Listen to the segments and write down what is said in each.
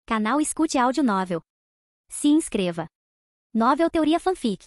Canal Escute Áudio Novel. Se inscreva. Novel Teoria Fanfic.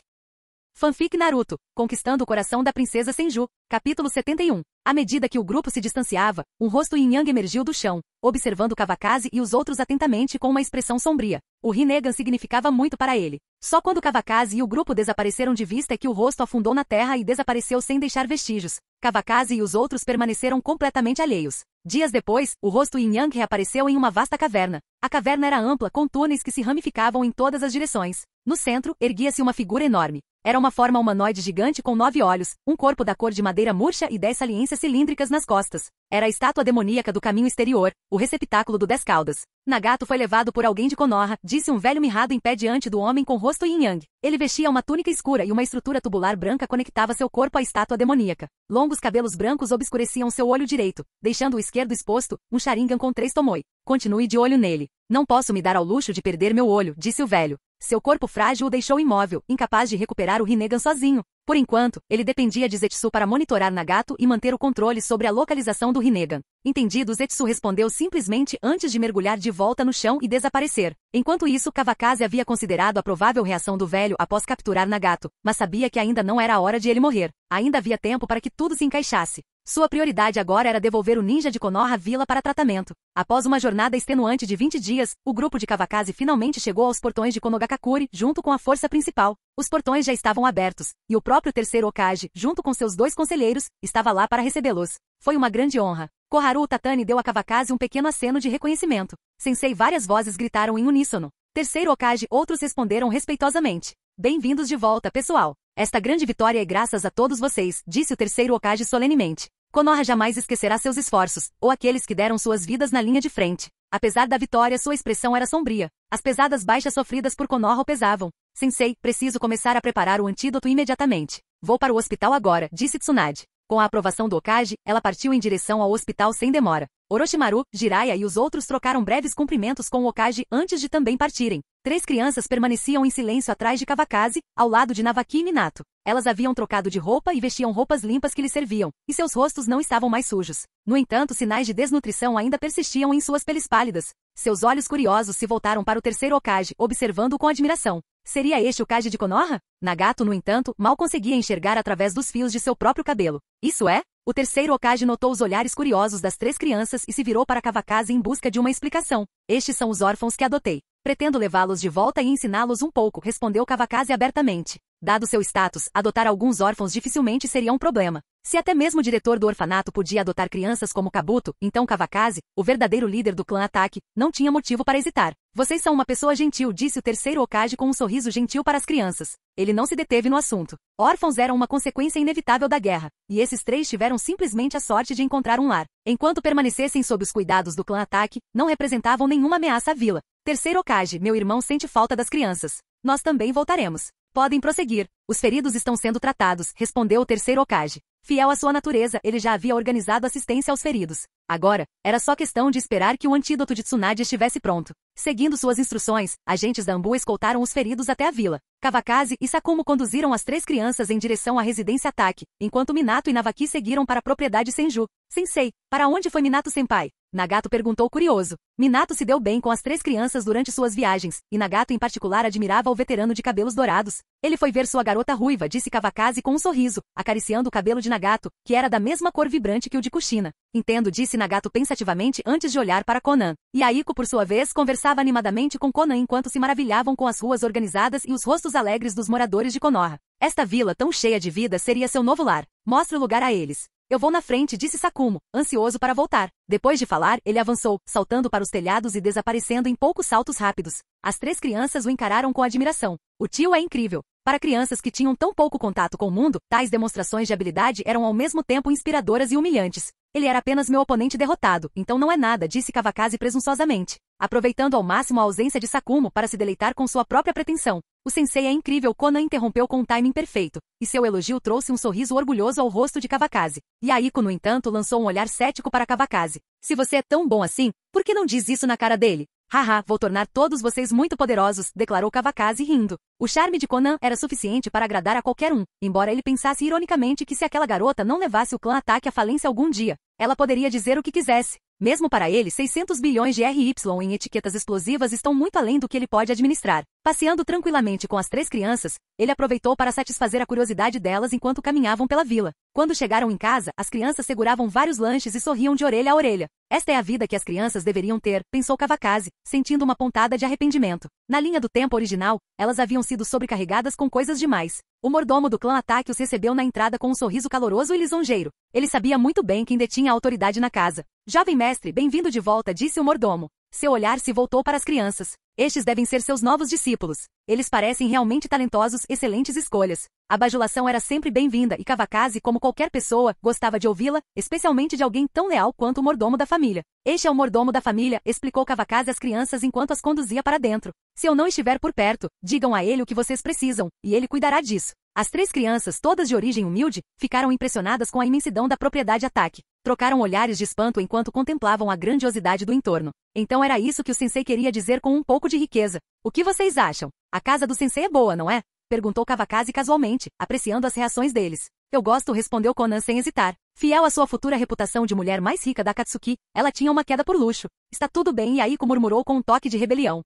Fanfic Naruto, Conquistando o Coração da Princesa Senju, capítulo 71. À medida que o grupo se distanciava, um rosto yin-yang emergiu do chão, observando Kawakaze e os outros atentamente com uma expressão sombria. O Rinnegan significava muito para ele. Só quando Kawakaze e o grupo desapareceram de vista é que o rosto afundou na terra e desapareceu sem deixar vestígios. Kawakaze e os outros permaneceram completamente alheios. Dias depois, o rosto yin-yang reapareceu em uma vasta caverna. A caverna era ampla, com túneis que se ramificavam em todas as direções. No centro, erguia-se uma figura enorme. Era uma forma humanoide gigante com 9 olhos, um corpo da cor de madeira murcha e 10 saliências cilíndricas nas costas. Era a estátua demoníaca do caminho exterior, o receptáculo do 10 caudas. Nagato foi levado por alguém de Konoha, disse um velho mirrado em pé diante do homem com rosto yin-yang. Ele vestia uma túnica escura e uma estrutura tubular branca conectava seu corpo à estátua demoníaca. Longos cabelos brancos obscureciam seu olho direito, deixando o esquerdo exposto, um Sharingan com 3 Tomoe. Continue de olho nele. Não posso me dar ao luxo de perder meu olho, disse o velho. Seu corpo frágil o deixou imóvel, incapaz de recuperar o Rinnegan sozinho. Por enquanto, ele dependia de Zetsu para monitorar Nagato e manter o controle sobre a localização do Rinnegan. Entendido, Zetsu respondeu simplesmente antes de mergulhar de volta no chão e desaparecer. Enquanto isso, Kawakaze havia considerado a provável reação do velho após capturar Nagato, mas sabia que ainda não era a hora de ele morrer. Ainda havia tempo para que tudo se encaixasse. Sua prioridade agora era devolver o ninja de Konoha à vila para tratamento. Após uma jornada extenuante de 20 dias, o grupo de Kawakaze finalmente chegou aos portões de Konogakakure, junto com a força principal. Os portões já estavam abertos, e o próprio terceiro Hokage, junto com seus 2 conselheiros, estava lá para recebê-los. Foi uma grande honra. Koharu Tatani deu a Kawakaze um pequeno aceno de reconhecimento. Sensei, várias vozes gritaram em uníssono. Terceiro Hokage, outros responderam respeitosamente. Bem-vindos de volta, pessoal. Esta grande vitória é graças a todos vocês, disse o terceiro Hokage solenemente. Konoha jamais esquecerá seus esforços, ou aqueles que deram suas vidas na linha de frente. Apesar da vitória, sua expressão era sombria. As pesadas baixas sofridas por Konoha o pesavam. Sensei, preciso começar a preparar o antídoto imediatamente. Vou para o hospital agora, disse Tsunade. Com a aprovação do Hokage, ela partiu em direção ao hospital sem demora. Orochimaru, Jiraiya e os outros trocaram breves cumprimentos com o Hokage antes de também partirem. 3 crianças permaneciam em silêncio atrás de Kawakaze, ao lado de Navaki e Minato. Elas haviam trocado de roupa e vestiam roupas limpas que lhes serviam, e seus rostos não estavam mais sujos. No entanto, sinais de desnutrição ainda persistiam em suas peles pálidas. Seus olhos curiosos se voltaram para o terceiro Hokage, observando-o com admiração. Seria este o Hokage de Konoha? Nagato, no entanto, mal conseguia enxergar através dos fios de seu próprio cabelo. Isso é? O terceiro Hokage notou os olhares curiosos das 3 crianças e se virou para Kawakaze em busca de uma explicação. Estes são os órfãos que adotei. Pretendo levá-los de volta e ensiná-los um pouco, respondeu Kawakaze abertamente. Dado seu status, adotar alguns órfãos dificilmente seria um problema. Se até mesmo o diretor do orfanato podia adotar crianças como Kabuto, então Kawakaze, o verdadeiro líder do clã Ataque, não tinha motivo para hesitar. Vocês são uma pessoa gentil, disse o terceiro Hokage com um sorriso gentil para as crianças. Ele não se deteve no assunto. Órfãos eram uma consequência inevitável da guerra, e esses 3 tiveram simplesmente a sorte de encontrar um lar. Enquanto permanecessem sob os cuidados do clã Ataque, não representavam nenhuma ameaça à vila. Terceiro Hokage, meu irmão sente falta das crianças. Nós também voltaremos. Podem prosseguir. Os feridos estão sendo tratados, respondeu o terceiro Hokage. Fiel à sua natureza, ele já havia organizado assistência aos feridos. Agora, era só questão de esperar que o antídoto de Tsunade estivesse pronto. Seguindo suas instruções, agentes da Anbu escoltaram os feridos até a vila. Kawakaze e Sakumo conduziram as 3 crianças em direção à residência Ataque, enquanto Minato e Navaki seguiram para a propriedade Senju. Sensei, para onde foi Minato-senpai? Nagato perguntou curioso. Minato se deu bem com as 3 crianças durante suas viagens, e Nagato em particular admirava o veterano de cabelos dourados. Ele foi ver sua garota ruiva, disse Kawakaze com um sorriso, acariciando o cabelo de Nagato, que era da mesma cor vibrante que o de Kushina. Entendo, disse Nagato pensativamente antes de olhar para Konan. E Aiko, por sua vez, conversava animadamente com Konan enquanto se maravilhavam com as ruas organizadas e os rostos alegres dos moradores de Konoha. Esta vila tão cheia de vida seria seu novo lar. Mostre o lugar a eles. Eu vou na frente, disse Sakumo, ansioso para voltar. Depois de falar, ele avançou, saltando para os telhados e desaparecendo em poucos saltos rápidos. As 3 crianças o encararam com admiração. O tio é incrível. Para crianças que tinham tão pouco contato com o mundo, tais demonstrações de habilidade eram ao mesmo tempo inspiradoras e humilhantes. Ele era apenas meu oponente derrotado, então não é nada, disse Kawakaze presunçosamente, aproveitando ao máximo a ausência de Sakumo para se deleitar com sua própria pretensão. O sensei é incrível, Konan interrompeu com um timing perfeito, e seu elogio trouxe um sorriso orgulhoso ao rosto de Kawakaze. E Aiko, no entanto, lançou um olhar cético para Kawakaze. Se você é tão bom assim, por que não diz isso na cara dele? Haha, vou tornar todos vocês muito poderosos, declarou Kawakaze rindo. O charme de Konan era suficiente para agradar a qualquer um, embora ele pensasse ironicamente que se aquela garota não levasse o clã Ataque à falência algum dia, ela poderia dizer o que quisesse. Mesmo para ele, 600 bilhões de RY em etiquetas explosivas estão muito além do que ele pode administrar. Passeando tranquilamente com as 3 crianças, ele aproveitou para satisfazer a curiosidade delas enquanto caminhavam pela vila. Quando chegaram em casa, as crianças seguravam vários lanches e sorriam de orelha a orelha. Esta é a vida que as crianças deveriam ter, pensou Kawakazi, sentindo uma pontada de arrependimento. Na linha do tempo original, elas haviam sido sobrecarregadas com coisas demais. O mordomo do clã Ataque os recebeu na entrada com um sorriso caloroso e lisonjeiro. Ele sabia muito bem quem detinha a autoridade na casa. Jovem mestre, bem-vindo de volta, disse o mordomo. Seu olhar se voltou para as crianças. Estes devem ser seus novos discípulos. Eles parecem realmente talentosos, excelentes escolhas. A bajulação era sempre bem-vinda e Kawakazi, como qualquer pessoa, gostava de ouvi-la, especialmente de alguém tão leal quanto o mordomo da família. Este é o mordomo da família, explicou Kawakazi às crianças enquanto as conduzia para dentro. Se eu não estiver por perto, digam a ele o que vocês precisam, e ele cuidará disso. As 3 crianças, todas de origem humilde, ficaram impressionadas com a imensidão da propriedade Ataque. Trocaram olhares de espanto enquanto contemplavam a grandiosidade do entorno. Então era isso que o sensei queria dizer com um pouco de riqueza. O que vocês acham? A casa do sensei é boa, não é? Perguntou Kawakazi casualmente, apreciando as reações deles. Eu gosto, respondeu Conan sem hesitar. Fiel à sua futura reputação de mulher mais rica da Akatsuki, ela tinha uma queda por luxo. Está tudo bem, e Aiko murmurou com um toque de rebelião.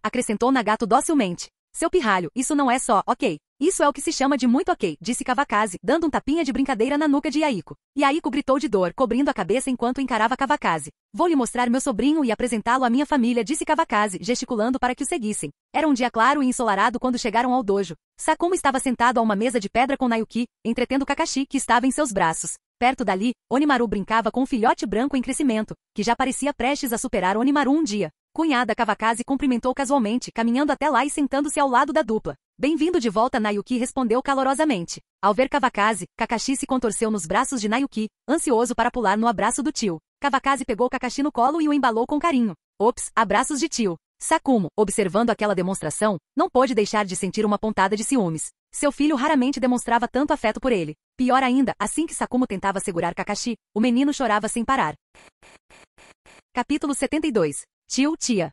Acrescentou Nagato docilmente. Seu pirralho, isso não é só, ok. Isso é o que se chama de muito ok, disse Kawakazi, dando um tapinha de brincadeira na nuca de Yaiko. Yaiko gritou de dor, cobrindo a cabeça enquanto encarava Kawakazi. Vou lhe mostrar meu sobrinho e apresentá-lo à minha família, disse Kawakazi, gesticulando para que o seguissem. Era um dia claro e ensolarado quando chegaram ao dojo. Sakumo estava sentado a uma mesa de pedra com Nayuki, entretendo Kakashi, que estava em seus braços. Perto dali, Onimaru brincava com um filhote branco em crescimento, que já parecia prestes a superar Onimaru um dia. Cunhada Kawakazi cumprimentou casualmente, caminhando até lá e sentando-se ao lado da dupla. Bem-vindo de volta, Nayuki respondeu calorosamente. Ao ver Kawakazi, Kakashi se contorceu nos braços de Nayuki, ansioso para pular no abraço do tio. Kawakazi pegou Kakashi no colo e o embalou com carinho. Ops, abraços de tio. Sakumo, observando aquela demonstração, não pôde deixar de sentir uma pontada de ciúmes. Seu filho raramente demonstrava tanto afeto por ele. Pior ainda, assim que Sakumo tentava segurar Kakashi, o menino chorava sem parar. Capítulo 72. Tio, tia.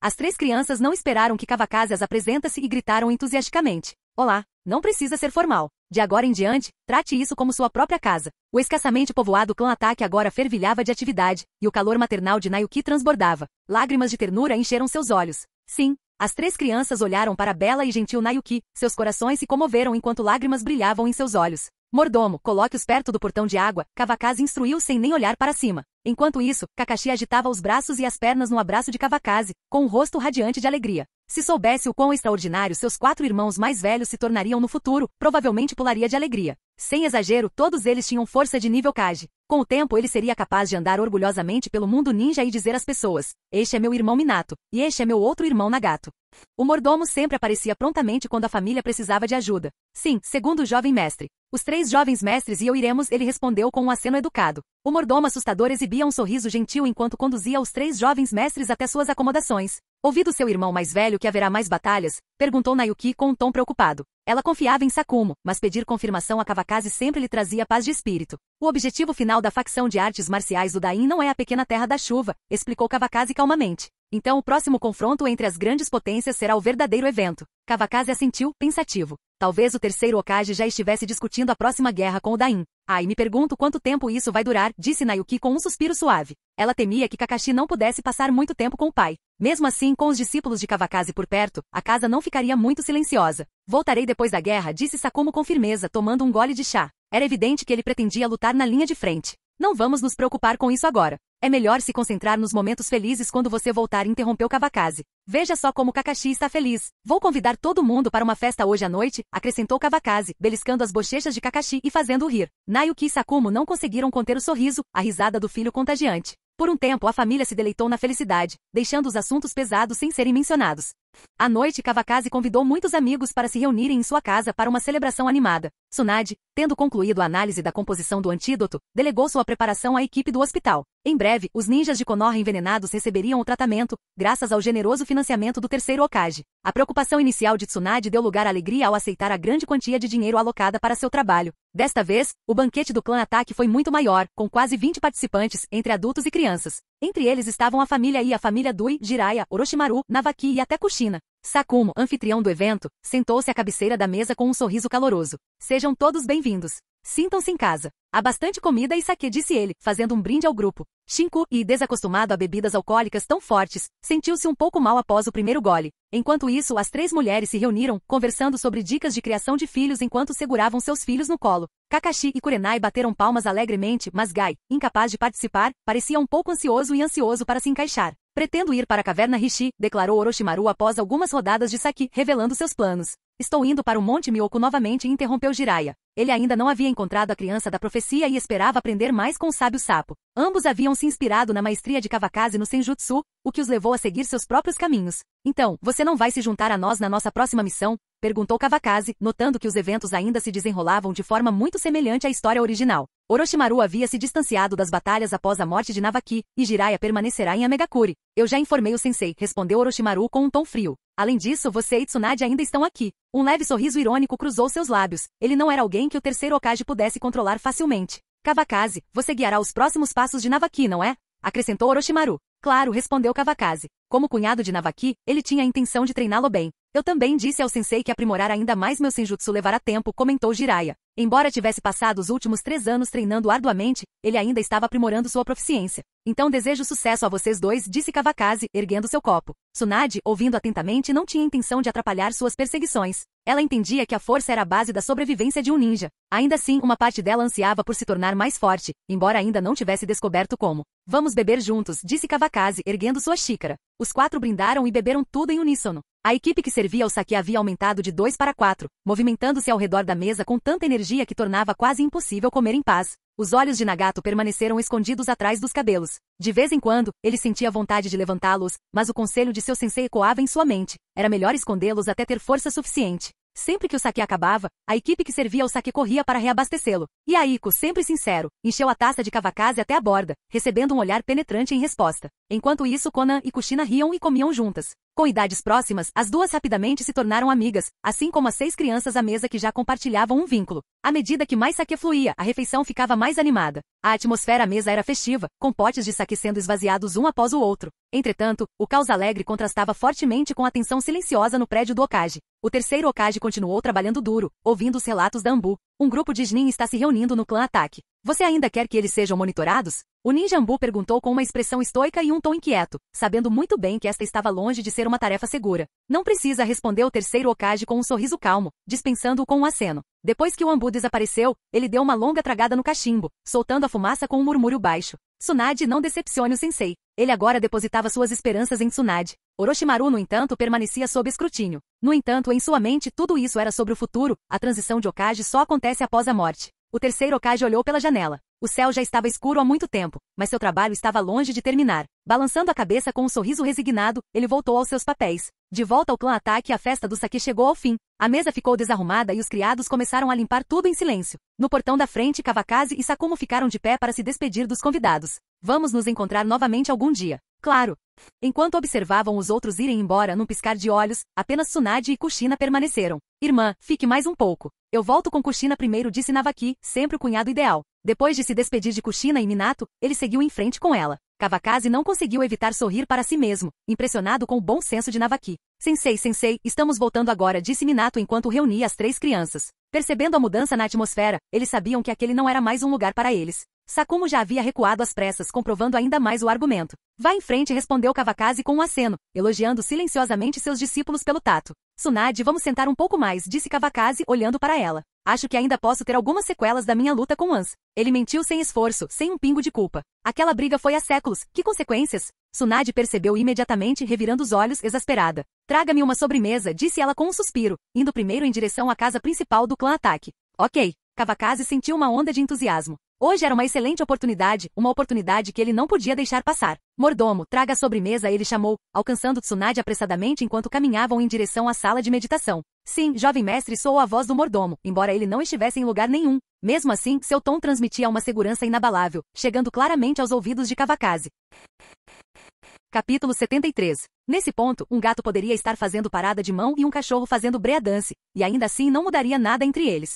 As 3 crianças não esperaram que Kawakazi as apresentasse e gritaram entusiasticamente. Olá, não precisa ser formal. De agora em diante, trate isso como sua própria casa. O escassamente povoado clã Ataque agora fervilhava de atividade, e o calor maternal de Nayuki transbordava. Lágrimas de ternura encheram seus olhos. Sim, as 3 crianças olharam para a bela e gentil Nayuki, seus corações se comoveram enquanto lágrimas brilhavam em seus olhos. Mordomo, coloque-os perto do portão de água, Kawakazi instruiu sem nem olhar para cima. Enquanto isso, Kakashi agitava os braços e as pernas no abraço de Kawakazi, com um rosto radiante de alegria. Se soubesse o quão extraordinário seus 4 irmãos mais velhos se tornariam no futuro, provavelmente pularia de alegria. Sem exagero, todos eles tinham força de nível Kage. Com o tempo ele seria capaz de andar orgulhosamente pelo mundo ninja e dizer às pessoas, este é meu irmão Minato, e este é meu outro irmão Nagato. O mordomo sempre aparecia prontamente quando a família precisava de ajuda. Sim, segundo o jovem mestre. Os 3 jovens mestres e eu iremos, ele respondeu com um aceno educado. O mordomo assustador exibia um sorriso gentil enquanto conduzia os 3 jovens mestres até suas acomodações. Ouvido seu irmão mais velho que haverá mais batalhas, perguntou Nayuki com um tom preocupado. Ela confiava em Sakumo, mas pedir confirmação a Kawakazi sempre lhe trazia paz de espírito. O objetivo final da facção de artes marciais do Dain não é a pequena terra da chuva, explicou Kawakazi calmamente. Então o próximo confronto entre as grandes potências será o verdadeiro evento. Kawakazi assentiu, pensativo. Talvez o terceiro Hokage já estivesse discutindo a próxima guerra com o Dain. Ai, me pergunto quanto tempo isso vai durar, disse Nayuki com um suspiro suave. Ela temia que Kakashi não pudesse passar muito tempo com o pai. Mesmo assim, com os discípulos de Kawakazi por perto, a casa não ficaria muito silenciosa. Voltarei depois da guerra, disse Sakumo com firmeza, tomando um gole de chá. Era evidente que ele pretendia lutar na linha de frente. Não vamos nos preocupar com isso agora. É melhor se concentrar nos momentos felizes quando você voltar, interrompeu Kawakazi. Veja só como Kakashi está feliz. Vou convidar todo mundo para uma festa hoje à noite, acrescentou Kawakazi, beliscando as bochechas de Kakashi e fazendo-o rir. Nayuki e Sakumo não conseguiram conter o sorriso, a risada do filho contagiante. Por um tempo a família se deleitou na felicidade, deixando os assuntos pesados sem serem mencionados. À noite, Kawakazi convidou muitos amigos para se reunirem em sua casa para uma celebração animada. Tsunade, tendo concluído a análise da composição do antídoto, delegou sua preparação à equipe do hospital. Em breve, os ninjas de Konoha envenenados receberiam o tratamento, graças ao generoso financiamento do terceiro Hokage. A preocupação inicial de Tsunade deu lugar à alegria ao aceitar a grande quantia de dinheiro alocada para seu trabalho. Desta vez, o banquete do clã Ataque foi muito maior, com quase 20 participantes, entre adultos e crianças. Entre eles estavam a família Ii, a família Dui, Jiraiya, Orochimaru, Navaki e até Kushina. Sakumo, anfitrião do evento, sentou-se à cabeceira da mesa com um sorriso caloroso. Sejam todos bem-vindos. Sintam-se em casa. Há bastante comida e saquê, disse ele, fazendo um brinde ao grupo. Shinku, desacostumado a bebidas alcoólicas tão fortes, sentiu-se um pouco mal após o primeiro gole. Enquanto isso, as 3 mulheres se reuniram, conversando sobre dicas de criação de filhos enquanto seguravam seus filhos no colo. Kakashi e Kurenai bateram palmas alegremente, mas Gai, incapaz de participar, parecia um pouco ansioso para se encaixar. Pretendo ir para a caverna Rishi, declarou Orochimaru após algumas rodadas de sake, revelando seus planos. Estou indo para o Monte Myoku novamente, interrompeu Jiraiya. Ele ainda não havia encontrado a criança da profecia e esperava aprender mais com o sábio sapo. Ambos haviam se inspirado na maestria de Kawakaze no Senjutsu, o que os levou a seguir seus próprios caminhos. Então, você não vai se juntar a nós na nossa próxima missão? Perguntou Kawakaze, notando que os eventos ainda se desenrolavam de forma muito semelhante à história original. Orochimaru havia se distanciado das batalhas após a morte de Navaki, e Jiraiya permanecerá em Amegakure. Eu já informei o sensei, respondeu Orochimaru com um tom frio. Além disso, você e Tsunade ainda estão aqui. Um leve sorriso irônico cruzou seus lábios. Ele não era alguém que o terceiro Hokage pudesse controlar facilmente. Kawakaze, você guiará os próximos passos de Navaki, não é? Acrescentou Orochimaru. Claro, respondeu Kawakaze. Como cunhado de Navaki, ele tinha a intenção de treiná-lo bem. Eu também disse ao sensei que aprimorar ainda mais meu senjutsu levará tempo, comentou Jiraiya. Embora tivesse passado os últimos 3 anos treinando arduamente, ele ainda estava aprimorando sua proficiência. Então desejo sucesso a vocês dois, disse Kawakaze, erguendo seu copo. Tsunade, ouvindo atentamente, não tinha intenção de atrapalhar suas perseguições. Ela entendia que a força era a base da sobrevivência de um ninja. Ainda assim, uma parte dela ansiava por se tornar mais forte, embora ainda não tivesse descoberto como. Vamos beber juntos, disse Kawakaze, erguendo sua xícara. Os 4 brindaram e beberam tudo em uníssono. A equipe que servia o sake havia aumentado de 2 para 4, movimentando-se ao redor da mesa com tanta energia que tornava quase impossível comer em paz. Os olhos de Nagato permaneceram escondidos atrás dos cabelos. De vez em quando, ele sentia vontade de levantá-los, mas o conselho de seu sensei ecoava em sua mente. Era melhor escondê-los até ter força suficiente. Sempre que o sake acabava, a equipe que servia o sake corria para reabastecê-lo. E Aiko, sempre sincero, encheu a taça de Kawakaze até a borda, recebendo um olhar penetrante em resposta. Enquanto isso, Konan e Kushina riam e comiam juntas. Com idades próximas, as duas rapidamente se tornaram amigas, assim como as 6 crianças à mesa que já compartilhavam um vínculo. À medida que mais sake fluía, a refeição ficava mais animada. A atmosfera à mesa era festiva, com potes de sake sendo esvaziados um após o outro. Entretanto, o caos alegre contrastava fortemente com a tensão silenciosa no prédio do Hokage. O terceiro Hokage continuou trabalhando duro, ouvindo os relatos da Anbu. Um grupo de Chunin está se reunindo no clã Ataque. Você ainda quer que eles sejam monitorados? O ninja Anbu perguntou com uma expressão estoica e um tom inquieto, sabendo muito bem que esta estava longe de ser uma tarefa segura. Não precisa, respondeu o terceiro Hokage com um sorriso calmo, dispensando-o com um aceno. Depois que o Anbu desapareceu, ele deu uma longa tragada no cachimbo, soltando a fumaça com um murmúrio baixo. Tsunade, não decepcione o sensei. Ele agora depositava suas esperanças em Tsunade. Orochimaru, no entanto, permanecia sob escrutínio. No entanto, em sua mente, tudo isso era sobre o futuro. A transição de Hokage só acontece após a morte. O terceiro Hokage olhou pela janela. O céu já estava escuro há muito tempo, mas seu trabalho estava longe de terminar. Balançando a cabeça com um sorriso resignado, ele voltou aos seus papéis. De volta ao clã Ataque, a festa do sake chegou ao fim. A mesa ficou desarrumada e os criados começaram a limpar tudo em silêncio. No portão da frente, Kawakaze e Sakumo ficaram de pé para se despedir dos convidados. Vamos nos encontrar novamente algum dia. Claro. Enquanto observavam os outros irem embora num piscar de olhos, apenas Tsunade e Kushina permaneceram. Irmã, fique mais um pouco. Eu volto com Kushina primeiro, disse Navaki, sempre o cunhado ideal. Depois de se despedir de Kushina e Minato, ele seguiu em frente com ela. Kawakaze não conseguiu evitar sorrir para si mesmo, impressionado com o bom senso de Navaki. Sensei, estamos voltando agora, disse Minato enquanto reunia as 3 crianças. Percebendo a mudança na atmosfera, eles sabiam que aquele não era mais um lugar para eles. Sakumo já havia recuado às pressas, comprovando ainda mais o argumento. Vá em frente, respondeu Kawakaze com um aceno, elogiando silenciosamente seus discípulos pelo tato. Tsunade, vamos sentar um pouco mais, disse Kawakaze, olhando para ela. Acho que ainda posso ter algumas sequelas da minha luta com Ans. Ele mentiu sem esforço, sem um pingo de culpa. Aquela briga foi há séculos, que consequências? Tsunade percebeu imediatamente, revirando os olhos, exasperada. Traga-me uma sobremesa, disse ela com um suspiro, indo primeiro em direção à casa principal do clã Ataque. Ok. Kawakaze sentiu uma onda de entusiasmo. Hoje era uma excelente oportunidade, uma oportunidade que ele não podia deixar passar. Mordomo, traga a sobremesa, ele chamou, alcançando Tsunade apressadamente enquanto caminhavam em direção à sala de meditação. Sim, jovem mestre, soou a voz do mordomo, embora ele não estivesse em lugar nenhum. Mesmo assim, seu tom transmitia uma segurança inabalável, chegando claramente aos ouvidos de Kawakaze. Capítulo 73. Nesse ponto, um gato poderia estar fazendo parada de mão e um cachorro fazendo breadance, e ainda assim não mudaria nada entre eles.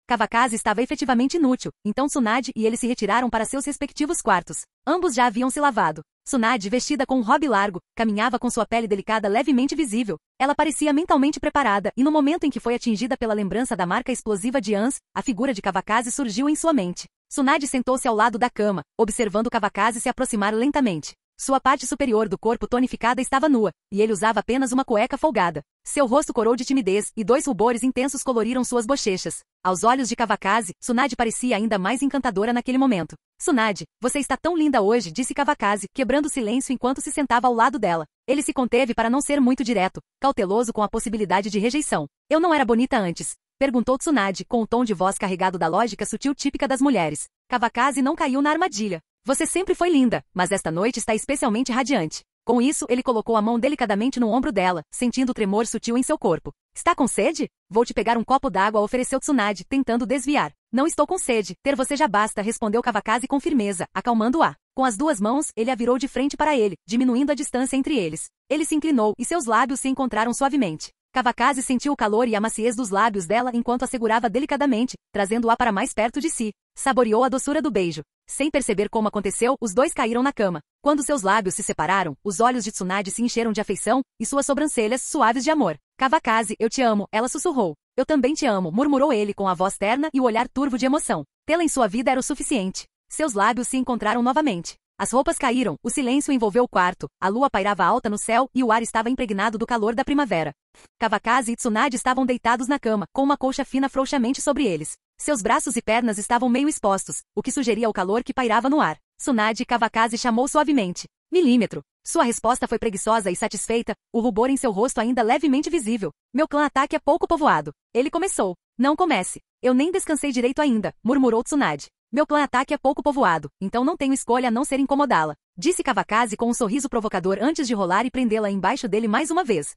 Kawakazi estava efetivamente inútil, então Tsunade e ele se retiraram para seus respectivos quartos. Ambos já haviam se lavado. Tsunade, vestida com um robe largo, caminhava com sua pele delicada levemente visível. Ela parecia mentalmente preparada, e no momento em que foi atingida pela lembrança da marca explosiva de Ans, a figura de Kawakazi surgiu em sua mente. Tsunade sentou-se ao lado da cama, observando Kawakazi se aproximar lentamente. Sua parte superior do corpo tonificada estava nua, e ele usava apenas uma cueca folgada. Seu rosto corou de timidez, e 2 rubores intensos coloriram suas bochechas. Aos olhos de Kawakazi, Tsunade parecia ainda mais encantadora naquele momento. Tsunade, você está tão linda hoje, disse Kawakazi, quebrando o silêncio enquanto se sentava ao lado dela. Ele se conteve para não ser muito direto, cauteloso com a possibilidade de rejeição. Eu não era bonita antes? Perguntou Tsunade, com o tom de voz carregado da lógica sutil típica das mulheres. Kawakazi não caiu na armadilha. Você sempre foi linda, mas esta noite está especialmente radiante. Com isso, ele colocou a mão delicadamente no ombro dela, sentindo o tremor sutil em seu corpo. Está com sede? Vou te pegar um copo d'água, ofereceu Tsunade, tentando desviar. Não estou com sede, ter você já basta, respondeu Kawakazi com firmeza, acalmando-a. Com as 2 mãos, ele a virou de frente para ele, diminuindo a distância entre eles. Ele se inclinou, e seus lábios se encontraram suavemente. Kawakazi sentiu o calor e a maciez dos lábios dela enquanto a segurava delicadamente, trazendo-a para mais perto de si. Saboreou a doçura do beijo. Sem perceber como aconteceu, os 2 caíram na cama. Quando seus lábios se separaram, os olhos de Tsunade se encheram de afeição, e suas sobrancelhas suaves de amor. Kawakazi, eu te amo, ela sussurrou. Eu também te amo, murmurou ele com a voz terna e o olhar turvo de emoção. Tê-la em sua vida era o suficiente. Seus lábios se encontraram novamente. As roupas caíram, o silêncio envolveu o quarto, a lua pairava alta no céu e o ar estava impregnado do calor da primavera. Kawakazi e Tsunade estavam deitados na cama, com uma colcha fina frouxamente sobre eles. Seus braços e pernas estavam meio expostos, o que sugeria o calor que pairava no ar. Tsunade e Kawakazi chamou suavemente. Milímetro. Sua resposta foi preguiçosa e satisfeita, o rubor em seu rosto ainda levemente visível. Meu clã ataque é pouco povoado. Ele começou. Não comece. Eu nem descansei direito ainda, murmurou Tsunade. Meu clã ataque é pouco povoado, então não tenho escolha a não ser incomodá-la, disse Kawakazi com um sorriso provocador antes de rolar e prendê-la embaixo dele mais uma vez.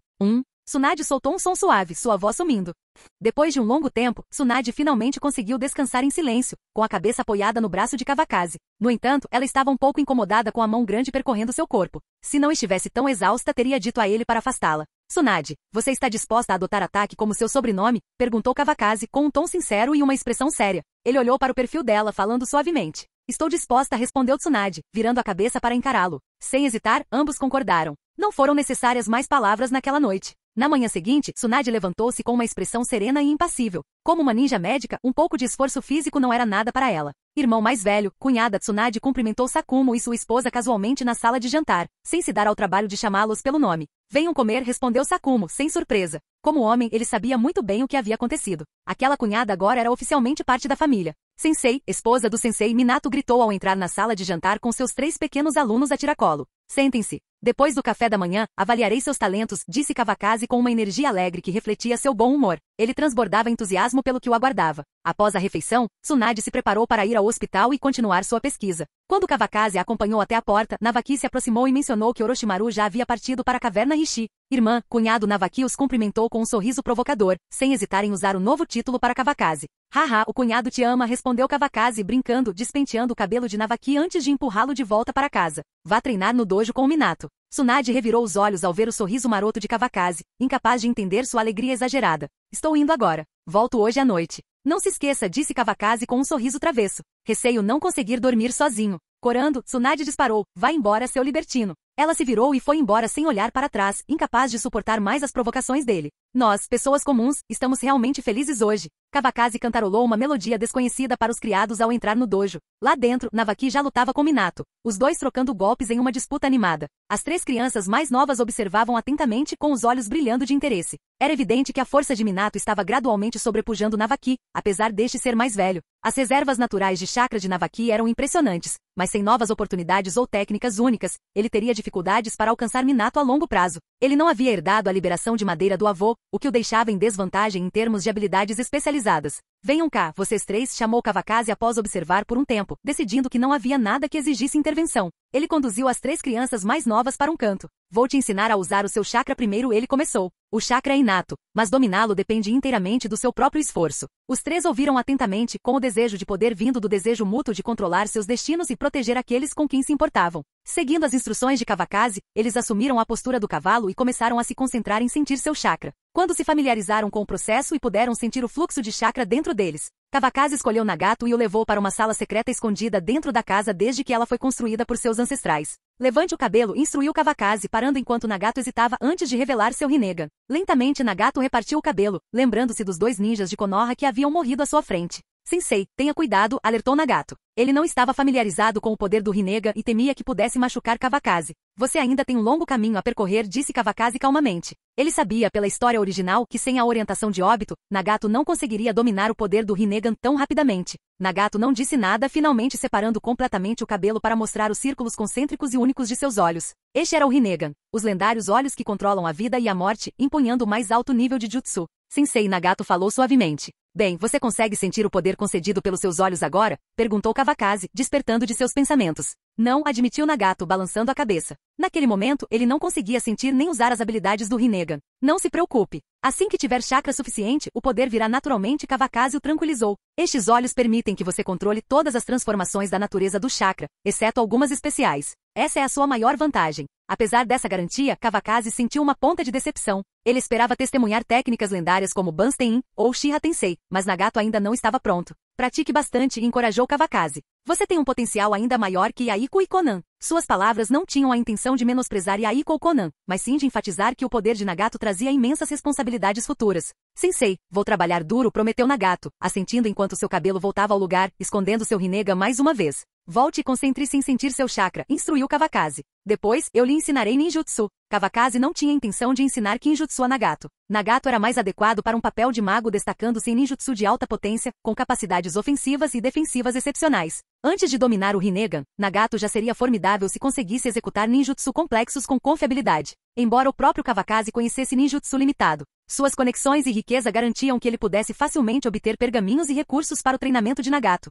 Tsunade soltou um som suave, sua voz sumindo. Depois de um longo tempo, Tsunade finalmente conseguiu descansar em silêncio, com a cabeça apoiada no braço de Kawakazi. No entanto, ela estava um pouco incomodada com a mão grande percorrendo seu corpo. Se não estivesse tão exausta, teria dito a ele para afastá-la. Tsunade, você está disposta a adotar Ataque como seu sobrenome? Perguntou Kawakazi com um tom sincero e uma expressão séria. Ele olhou para o perfil dela, falando suavemente. Estou disposta, respondeu Tsunade, virando a cabeça para encará-lo. Sem hesitar, ambos concordaram. Não foram necessárias mais palavras naquela noite. Na manhã seguinte, Tsunade levantou-se com uma expressão serena e impassível. Como uma ninja médica, um pouco de esforço físico não era nada para ela. Irmão mais velho, cunhada Tsunade cumprimentou Sakumo e sua esposa casualmente na sala de jantar, sem se dar ao trabalho de chamá-los pelo nome. Venham comer, respondeu Sakumo, sem surpresa. Como homem, ele sabia muito bem o que havia acontecido. Aquela cunhada agora era oficialmente parte da família. Sensei, esposa do sensei Minato, gritou ao entrar na sala de jantar com seus 3 pequenos alunos a tiracolo. Sentem-se. Depois do café da manhã, avaliarei seus talentos, disse Kawakazi com uma energia alegre que refletia seu bom humor. Ele transbordava entusiasmo pelo que o aguardava. Após a refeição, Tsunade se preparou para ir ao hospital e continuar sua pesquisa. Quando Kawakazi a acompanhou até a porta, Navaki se aproximou e mencionou que Orochimaru já havia partido para a caverna Rishi. Irmã, cunhado Navaki os cumprimentou com um sorriso provocador, sem hesitar em usar o novo título para Kawakazi. Haha, o cunhado te ama, respondeu Kawakazi brincando, despenteando o cabelo de Navaki antes de empurrá-lo de volta para casa. Vá treinar no dojo com o Minato. Tsunade revirou os olhos ao ver o sorriso maroto de Kawakazi, incapaz de entender sua alegria exagerada. Estou indo agora. Volto hoje à noite. Não se esqueça, disse Kawakazi com um sorriso travesso. Receio não conseguir dormir sozinho. Corando, Tsunade disparou. Vá embora, seu libertino. Ela se virou e foi embora sem olhar para trás, incapaz de suportar mais as provocações dele. Nós, pessoas comuns, estamos realmente felizes hoje. Kawakazi cantarolou uma melodia desconhecida para os criados ao entrar no dojo. Lá dentro, Navaki já lutava com Minato, os dois trocando golpes em uma disputa animada. As 3 crianças mais novas observavam atentamente com os olhos brilhando de interesse. Era evidente que a força de Minato estava gradualmente sobrepujando Navaki, apesar deste ser mais velho. As reservas naturais de chakra de Navaki eram impressionantes, mas sem novas oportunidades ou técnicas únicas, ele teria dificuldades para alcançar Minato a longo prazo. Ele não havia herdado a liberação de madeira do avô, o que o deixava em desvantagem em termos de habilidades especializadas. Venham cá, vocês 3, chamou Kawakazi após observar por um tempo, decidindo que não havia nada que exigisse intervenção. Ele conduziu as 3 crianças mais novas para um canto. Vou te ensinar a usar o seu chakra primeiro, ele começou. O chakra é inato, mas dominá-lo depende inteiramente do seu próprio esforço. Os 3 ouviram atentamente, com o desejo de poder vindo do desejo mútuo de controlar seus destinos e proteger aqueles com quem se importavam. Seguindo as instruções de Kawakazi, eles assumiram a postura do cavalo e começaram a se concentrar em sentir seu chakra. Quando se familiarizaram com o processo e puderam sentir o fluxo de chakra dentro deles, Kawakaze escolheu Nagato e o levou para uma sala secreta escondida dentro da casa desde que ela foi construída por seus ancestrais. Levante o cabelo, instruiu Kawakaze parando enquanto Nagato hesitava antes de revelar seu Rinnegan. Lentamente Nagato repartiu o cabelo, lembrando-se dos 2 ninjas de Konoha que haviam morrido à sua frente. Sensei, tenha cuidado, alertou Nagato. Ele não estava familiarizado com o poder do Rinnegan e temia que pudesse machucar Kawakaze. Você ainda tem um longo caminho a percorrer, disse Kawakaze calmamente. Ele sabia pela história original que sem a orientação de Obito, Nagato não conseguiria dominar o poder do Rinnegan tão rapidamente. Nagato não disse nada, finalmente separando completamente o cabelo para mostrar os círculos concêntricos e únicos de seus olhos. Este era o Rinnegan, os lendários olhos que controlam a vida e a morte, empunhando o mais alto nível de jutsu. Sensei, Nagato falou suavemente. Bem, você consegue sentir o poder concedido pelos seus olhos agora? Perguntou Kawakaze, despertando de seus pensamentos. Não, admitiu Nagato, balançando a cabeça. Naquele momento, ele não conseguia sentir nem usar as habilidades do Rinnegan. Não se preocupe. Assim que tiver chakra suficiente, o poder virá naturalmente, Kawakaze o tranquilizou. Estes olhos permitem que você controle todas as transformações da natureza do chakra, exceto algumas especiais. Essa é a sua maior vantagem. Apesar dessa garantia, Kawakaze sentiu uma ponta de decepção. Ele esperava testemunhar técnicas lendárias como Banstein ou Shiha Tensei, mas Nagato ainda não estava pronto. Pratique bastante e encorajou Kawakaze. Você tem um potencial ainda maior que Yaiko e Konan. Suas palavras não tinham a intenção de menosprezar Yaiko ou Konan, mas sim de enfatizar que o poder de Nagato trazia imensas responsabilidades futuras. Sensei, vou trabalhar duro, prometeu Nagato, assentindo enquanto seu cabelo voltava ao lugar, escondendo seu Rinnegan mais uma vez. Volte e concentre-se em sentir seu chakra, instruiu Kawakaze. Depois, eu lhe ensinarei ninjutsu. Kawakaze não tinha intenção de ensinar Kinjutsu a Nagato. Nagato era mais adequado para um papel de mago, destacando-se em ninjutsu de alta potência, com capacidades ofensivas e defensivas excepcionais. Antes de dominar o Rinnegan, Nagato já seria formidável se conseguisse executar ninjutsu complexos com confiabilidade. Embora o próprio Kawakaze conhecesse ninjutsu limitado, suas conexões e riqueza garantiam que ele pudesse facilmente obter pergaminhos e recursos para o treinamento de Nagato.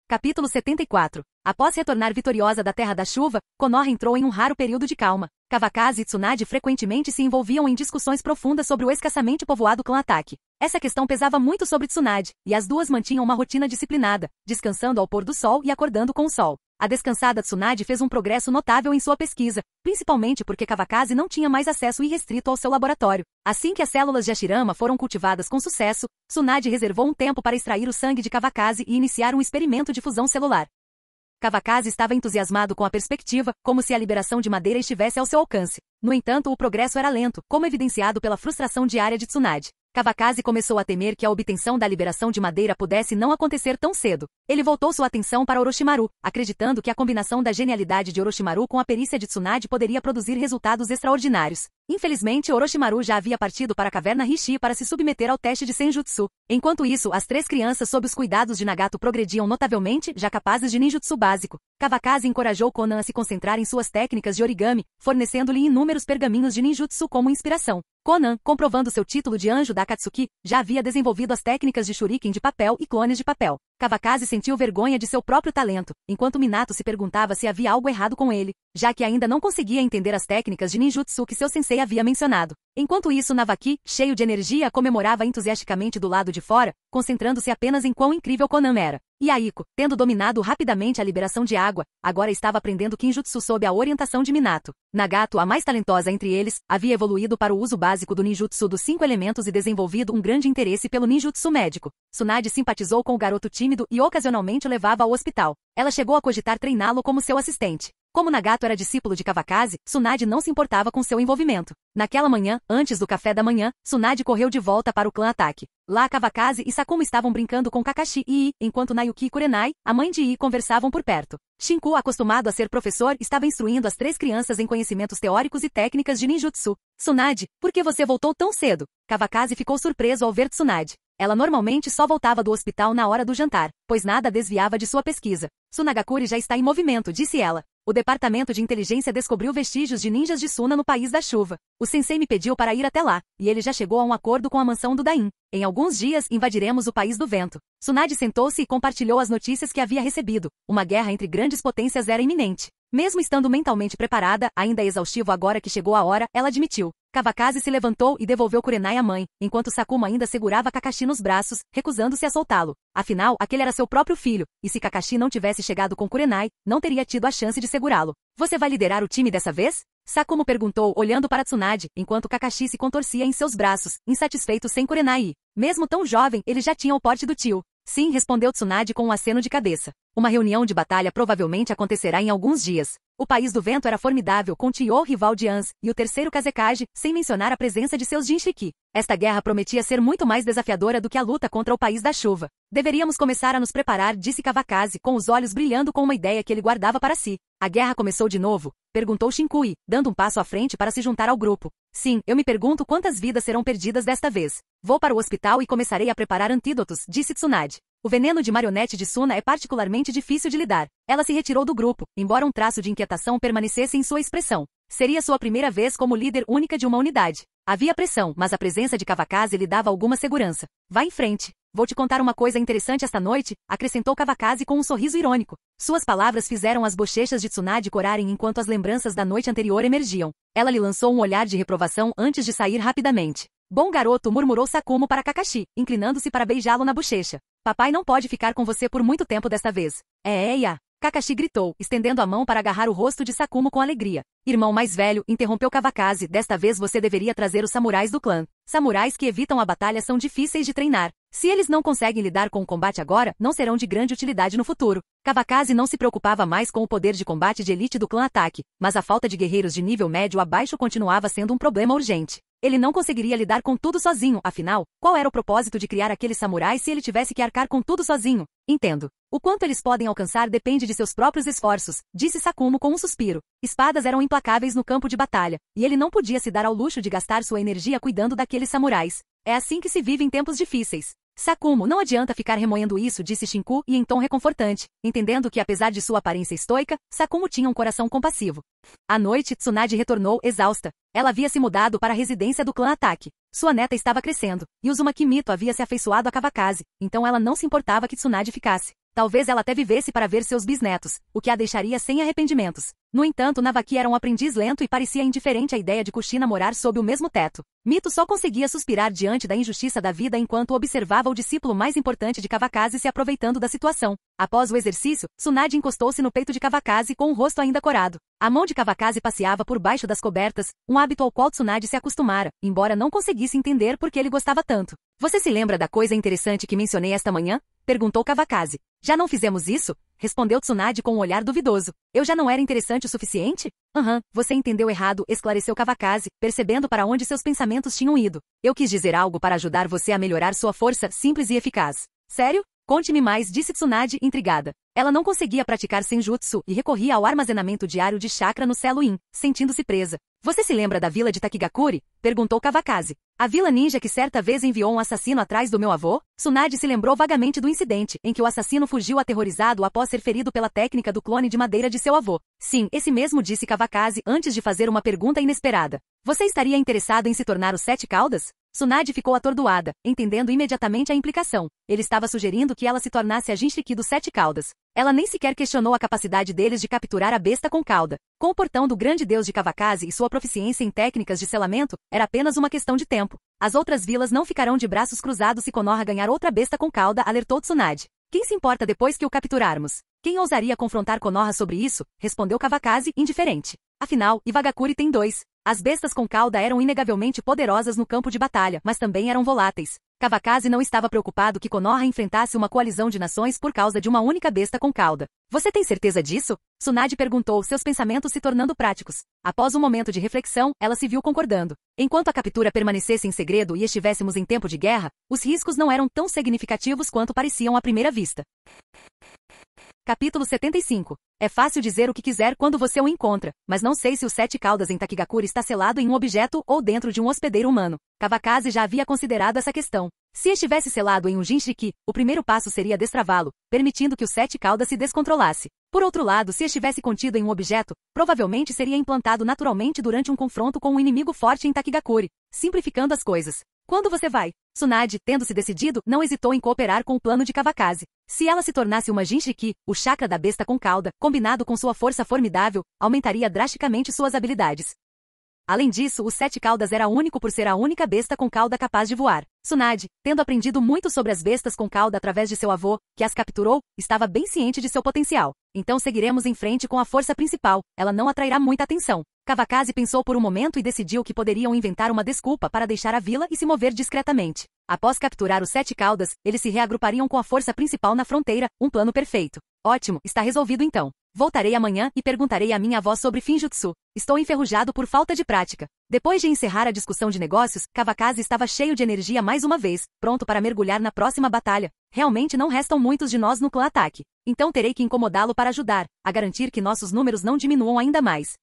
Capítulo 74. Após retornar vitoriosa da Terra da Chuva, Konoha entrou em um raro período de calma. Kawakaze e Tsunade frequentemente se envolviam em discussões profundas sobre o escassamente povoado clã Ataque. Essa questão pesava muito sobre Tsunade, e as duas mantinham uma rotina disciplinada, descansando ao pôr do sol e acordando com o sol. A descansada Tsunade fez um progresso notável em sua pesquisa, principalmente porque Kawakaze não tinha mais acesso irrestrito ao seu laboratório. Assim que as células de Hashirama foram cultivadas com sucesso, Tsunade reservou um tempo para extrair o sangue de Kawakaze e iniciar um experimento de fusão celular. Kawakaze estava entusiasmado com a perspectiva, como se a liberação de madeira estivesse ao seu alcance. No entanto, o progresso era lento, como evidenciado pela frustração diária de Tsunade. Kawakaze começou a temer que a obtenção da liberação de madeira pudesse não acontecer tão cedo. Ele voltou sua atenção para Orochimaru, acreditando que a combinação da genialidade de Orochimaru com a perícia de Tsunade poderia produzir resultados extraordinários. Infelizmente, Orochimaru já havia partido para a caverna Rishi para se submeter ao teste de Senjutsu. Enquanto isso, as 3 crianças sob os cuidados de Nagato progrediam notavelmente, já capazes de ninjutsu básico. Kawakaze encorajou Konan a se concentrar em suas técnicas de origami, fornecendo-lhe inúmeros pergaminhos de ninjutsu como inspiração. Konan, comprovando seu título de anjo da Akatsuki, já havia desenvolvido as técnicas de shuriken de papel e clones de papel. Kawakaze sentiu vergonha de seu próprio talento, enquanto Minato se perguntava se havia algo errado com ele, já que ainda não conseguia entender as técnicas de ninjutsu que seu sensei havia mencionado. Enquanto isso, Navaki, cheio de energia, comemorava entusiasticamente do lado de fora, concentrando-se apenas em quão incrível Konan era. E Aiko, tendo dominado rapidamente a liberação de água, agora estava aprendendo Kinjutsu sob a orientação de Minato. Nagato, a mais talentosa entre eles, havia evoluído para o uso básico do ninjutsu dos 5 elementos e desenvolvido um grande interesse pelo ninjutsu médico. Tsunade simpatizou com o garoto tímido e ocasionalmente o levava ao hospital. Ela chegou a cogitar treiná-lo como seu assistente. Como Nagato era discípulo de Kawakaze, Tsunade não se importava com seu envolvimento. Naquela manhã, antes do café da manhã, Tsunade correu de volta para o clã Ataque. Lá Kawakaze e Sakuma estavam brincando com Kakashi e Ii, enquanto Nayuki e Kurenai, a mãe de Ii, conversavam por perto. Shinku, acostumado a ser professor, estava instruindo as 3 crianças em conhecimentos teóricos e técnicas de ninjutsu. Tsunade, por que você voltou tão cedo? Kawakaze ficou surpreso ao ver Tsunade. Ela normalmente só voltava do hospital na hora do jantar, pois nada desviava de sua pesquisa. Tsunagakure já está em movimento, disse ela. O departamento de inteligência descobriu vestígios de ninjas de Suna no País da Chuva. O sensei me pediu para ir até lá, e ele já chegou a um acordo com a mansão do Dain. Em alguns dias, invadiremos o País do Vento. Tsunade sentou-se e compartilhou as notícias que havia recebido. Uma guerra entre grandes potências era iminente. Mesmo estando mentalmente preparada, ainda exaustivo agora que chegou a hora, ela admitiu. Kawakaze se levantou e devolveu Kurenai à mãe, enquanto Sakuma ainda segurava Kakashi nos braços, recusando-se a soltá-lo. Afinal, aquele era seu próprio filho, e se Kakashi não tivesse chegado com Kurenai, não teria tido a chance de segurá-lo. Você vai liderar o time dessa vez? Sakuma perguntou, olhando para Tsunade, enquanto Kakashi se contorcia em seus braços, insatisfeito sem Kurenai. Mesmo tão jovem, ele já tinha o porte do tio. Sim, respondeu Tsunade com um aceno de cabeça. Uma reunião de batalha provavelmente acontecerá em alguns dias. O País do Vento era formidável com Tio, rival de Ans, e o terceiro Kazekage, sem mencionar a presença de seus Jinchiki. Esta guerra prometia ser muito mais desafiadora do que a luta contra o País da Chuva. Deveríamos começar a nos preparar, disse Kavakazi, com os olhos brilhando com uma ideia que ele guardava para si. A guerra começou de novo? Perguntou Shinkui, dando um passo à frente para se juntar ao grupo. Sim, eu me pergunto quantas vidas serão perdidas desta vez. Vou para o hospital e começarei a preparar antídotos, disse Tsunade. O veneno de marionete de Suna é particularmente difícil de lidar. Ela se retirou do grupo, embora um traço de inquietação permanecesse em sua expressão. Seria sua primeira vez como líder única de uma unidade. Havia pressão, mas a presença de Kavakazi lhe dava alguma segurança. Vá em frente. Vou te contar uma coisa interessante esta noite, acrescentou Kavakazi com um sorriso irônico. Suas palavras fizeram as bochechas de Tsunade corarem enquanto as lembranças da noite anterior emergiam. Ela lhe lançou um olhar de reprovação antes de sair rapidamente. Bom garoto, murmurou Sakumo para Kakashi, inclinando-se para beijá-lo na bochecha. Papai não pode ficar com você por muito tempo desta vez. Kakashi gritou, estendendo a mão para agarrar o rosto de Sakumo com alegria. Irmão mais velho, interrompeu Kavakazi, desta vez você deveria trazer os samurais do clã. Samurais que evitam a batalha são difíceis de treinar. Se eles não conseguem lidar com o combate agora, não serão de grande utilidade no futuro. Kavakazi não se preocupava mais com o poder de combate de elite do clã Ataque, mas a falta de guerreiros de nível médio abaixo continuava sendo um problema urgente. Ele não conseguiria lidar com tudo sozinho, afinal, qual era o propósito de criar aqueles samurais se ele tivesse que arcar com tudo sozinho? Entendo. O quanto eles podem alcançar depende de seus próprios esforços, disse Sakumo com um suspiro. Espadas eram implacáveis no campo de batalha, e ele não podia se dar ao luxo de gastar sua energia cuidando daqueles samurais. É assim que se vive em tempos difíceis. Sakumo, não adianta ficar remoendo isso, disse Shinku, e em tom reconfortante, entendendo que apesar de sua aparência estoica, Sakumo tinha um coração compassivo. À noite, Tsunade retornou, exausta. Ela havia se mudado para a residência do clã Ataque. Sua neta estava crescendo, e Uzumaki Mito havia se afeiçoado a Kavakazi, então ela não se importava que Tsunade ficasse. Talvez ela até vivesse para ver seus bisnetos, o que a deixaria sem arrependimentos. No entanto, Navaki era um aprendiz lento e parecia indiferente à ideia de Kushina morar sob o mesmo teto. Mito só conseguia suspirar diante da injustiça da vida enquanto observava o discípulo mais importante de Kavakazi se aproveitando da situação. Após o exercício, Tsunade encostou-se no peito de Kavakazi com o rosto ainda corado. A mão de Kavakazi passeava por baixo das cobertas, um hábito ao qual Tsunade se acostumara, embora não conseguisse entender por que ele gostava tanto. Você se lembra da coisa interessante que mencionei esta manhã? Perguntou Kavakazi. Já não fizemos isso? Respondeu Tsunade com um olhar duvidoso. Eu já não era interessante o suficiente? Você entendeu errado, esclareceu Kavakazi, percebendo para onde seus pensamentos tinham ido. Eu quis dizer algo para ajudar você a melhorar sua força simples e eficaz. Sério? Conte-me mais, disse Tsunade, intrigada. Ela não conseguia praticar senjutsu e recorria ao armazenamento diário de chakra no Selo-in, sentindo-se presa. Você se lembra da vila de Takigakuri? Perguntou Kavakazi. A vila ninja que certa vez enviou um assassino atrás do meu avô? Tsunade se lembrou vagamente do incidente, em que o assassino fugiu aterrorizado após ser ferido pela técnica do clone de madeira de seu avô. Sim, esse mesmo, disse Kavakazi antes de fazer uma pergunta inesperada. Você estaria interessado em se tornar o Sete Caudas? Tsunade ficou atordoada, entendendo imediatamente a implicação. Ele estava sugerindo que ela se tornasse a Jinchiki dos Sete Caudas. Ela nem sequer questionou a capacidade deles de capturar a besta com cauda. Com o portão do grande deus de Kavakazi e sua proficiência em técnicas de selamento, era apenas uma questão de tempo. As outras vilas não ficarão de braços cruzados se Konoha ganhar outra besta com cauda, alertou Tsunade. Quem se importa depois que o capturarmos? Quem ousaria confrontar Konoha sobre isso? Respondeu Kavakazi, indiferente. Afinal, Iwagakuri tem 2. As bestas com cauda eram inegavelmente poderosas no campo de batalha, mas também eram voláteis. Kavakazi não estava preocupado que Konoha enfrentasse uma coalizão de nações por causa de uma única besta com cauda. Você tem certeza disso? Tsunade perguntou, seus pensamentos se tornando práticos. Após um momento de reflexão, ela se viu concordando. Enquanto a captura permanecesse em segredo e estivéssemos em tempo de guerra, os riscos não eram tão significativos quanto pareciam à primeira vista. Capítulo 75. É fácil dizer o que quiser quando você o encontra, mas não sei se o Sete Caudas em Takigakuri está selado em um objeto ou dentro de um hospedeiro humano. Kavakazi já havia considerado essa questão. Se estivesse selado em um Jinchiki, o primeiro passo seria destravá-lo, permitindo que o Sete Caudas se descontrolasse. Por outro lado, se estivesse contido em um objeto, provavelmente seria implantado naturalmente durante um confronto com um inimigo forte em Takigakuri, simplificando as coisas. Quando você vai? Tsunade, tendo-se decidido, não hesitou em cooperar com o plano de Kavakazi. Se ela se tornasse uma Jinchiki, o chakra da besta com cauda, combinado com sua força formidável, aumentaria drasticamente suas habilidades. Além disso, o Sete Caudas era único por ser a única besta com cauda capaz de voar. Tsunade, tendo aprendido muito sobre as bestas com cauda através de seu avô, que as capturou, estava bem ciente de seu potencial. Então seguiremos em frente com a força principal, ela não atrairá muita atenção. Kavakazi pensou por um momento e decidiu que poderiam inventar uma desculpa para deixar a vila e se mover discretamente. Após capturar os Sete Caudas, eles se reagrupariam com a força principal na fronteira, um plano perfeito. Ótimo, está resolvido então. Voltarei amanhã e perguntarei à minha avó sobre Finjutsu. Estou enferrujado por falta de prática. Depois de encerrar a discussão de negócios, Kavakazi estava cheio de energia mais uma vez, pronto para mergulhar na próxima batalha. Realmente não restam muitos de nós no clã ataque. Então terei que incomodá-lo para ajudar, a garantir que nossos números não diminuam ainda mais.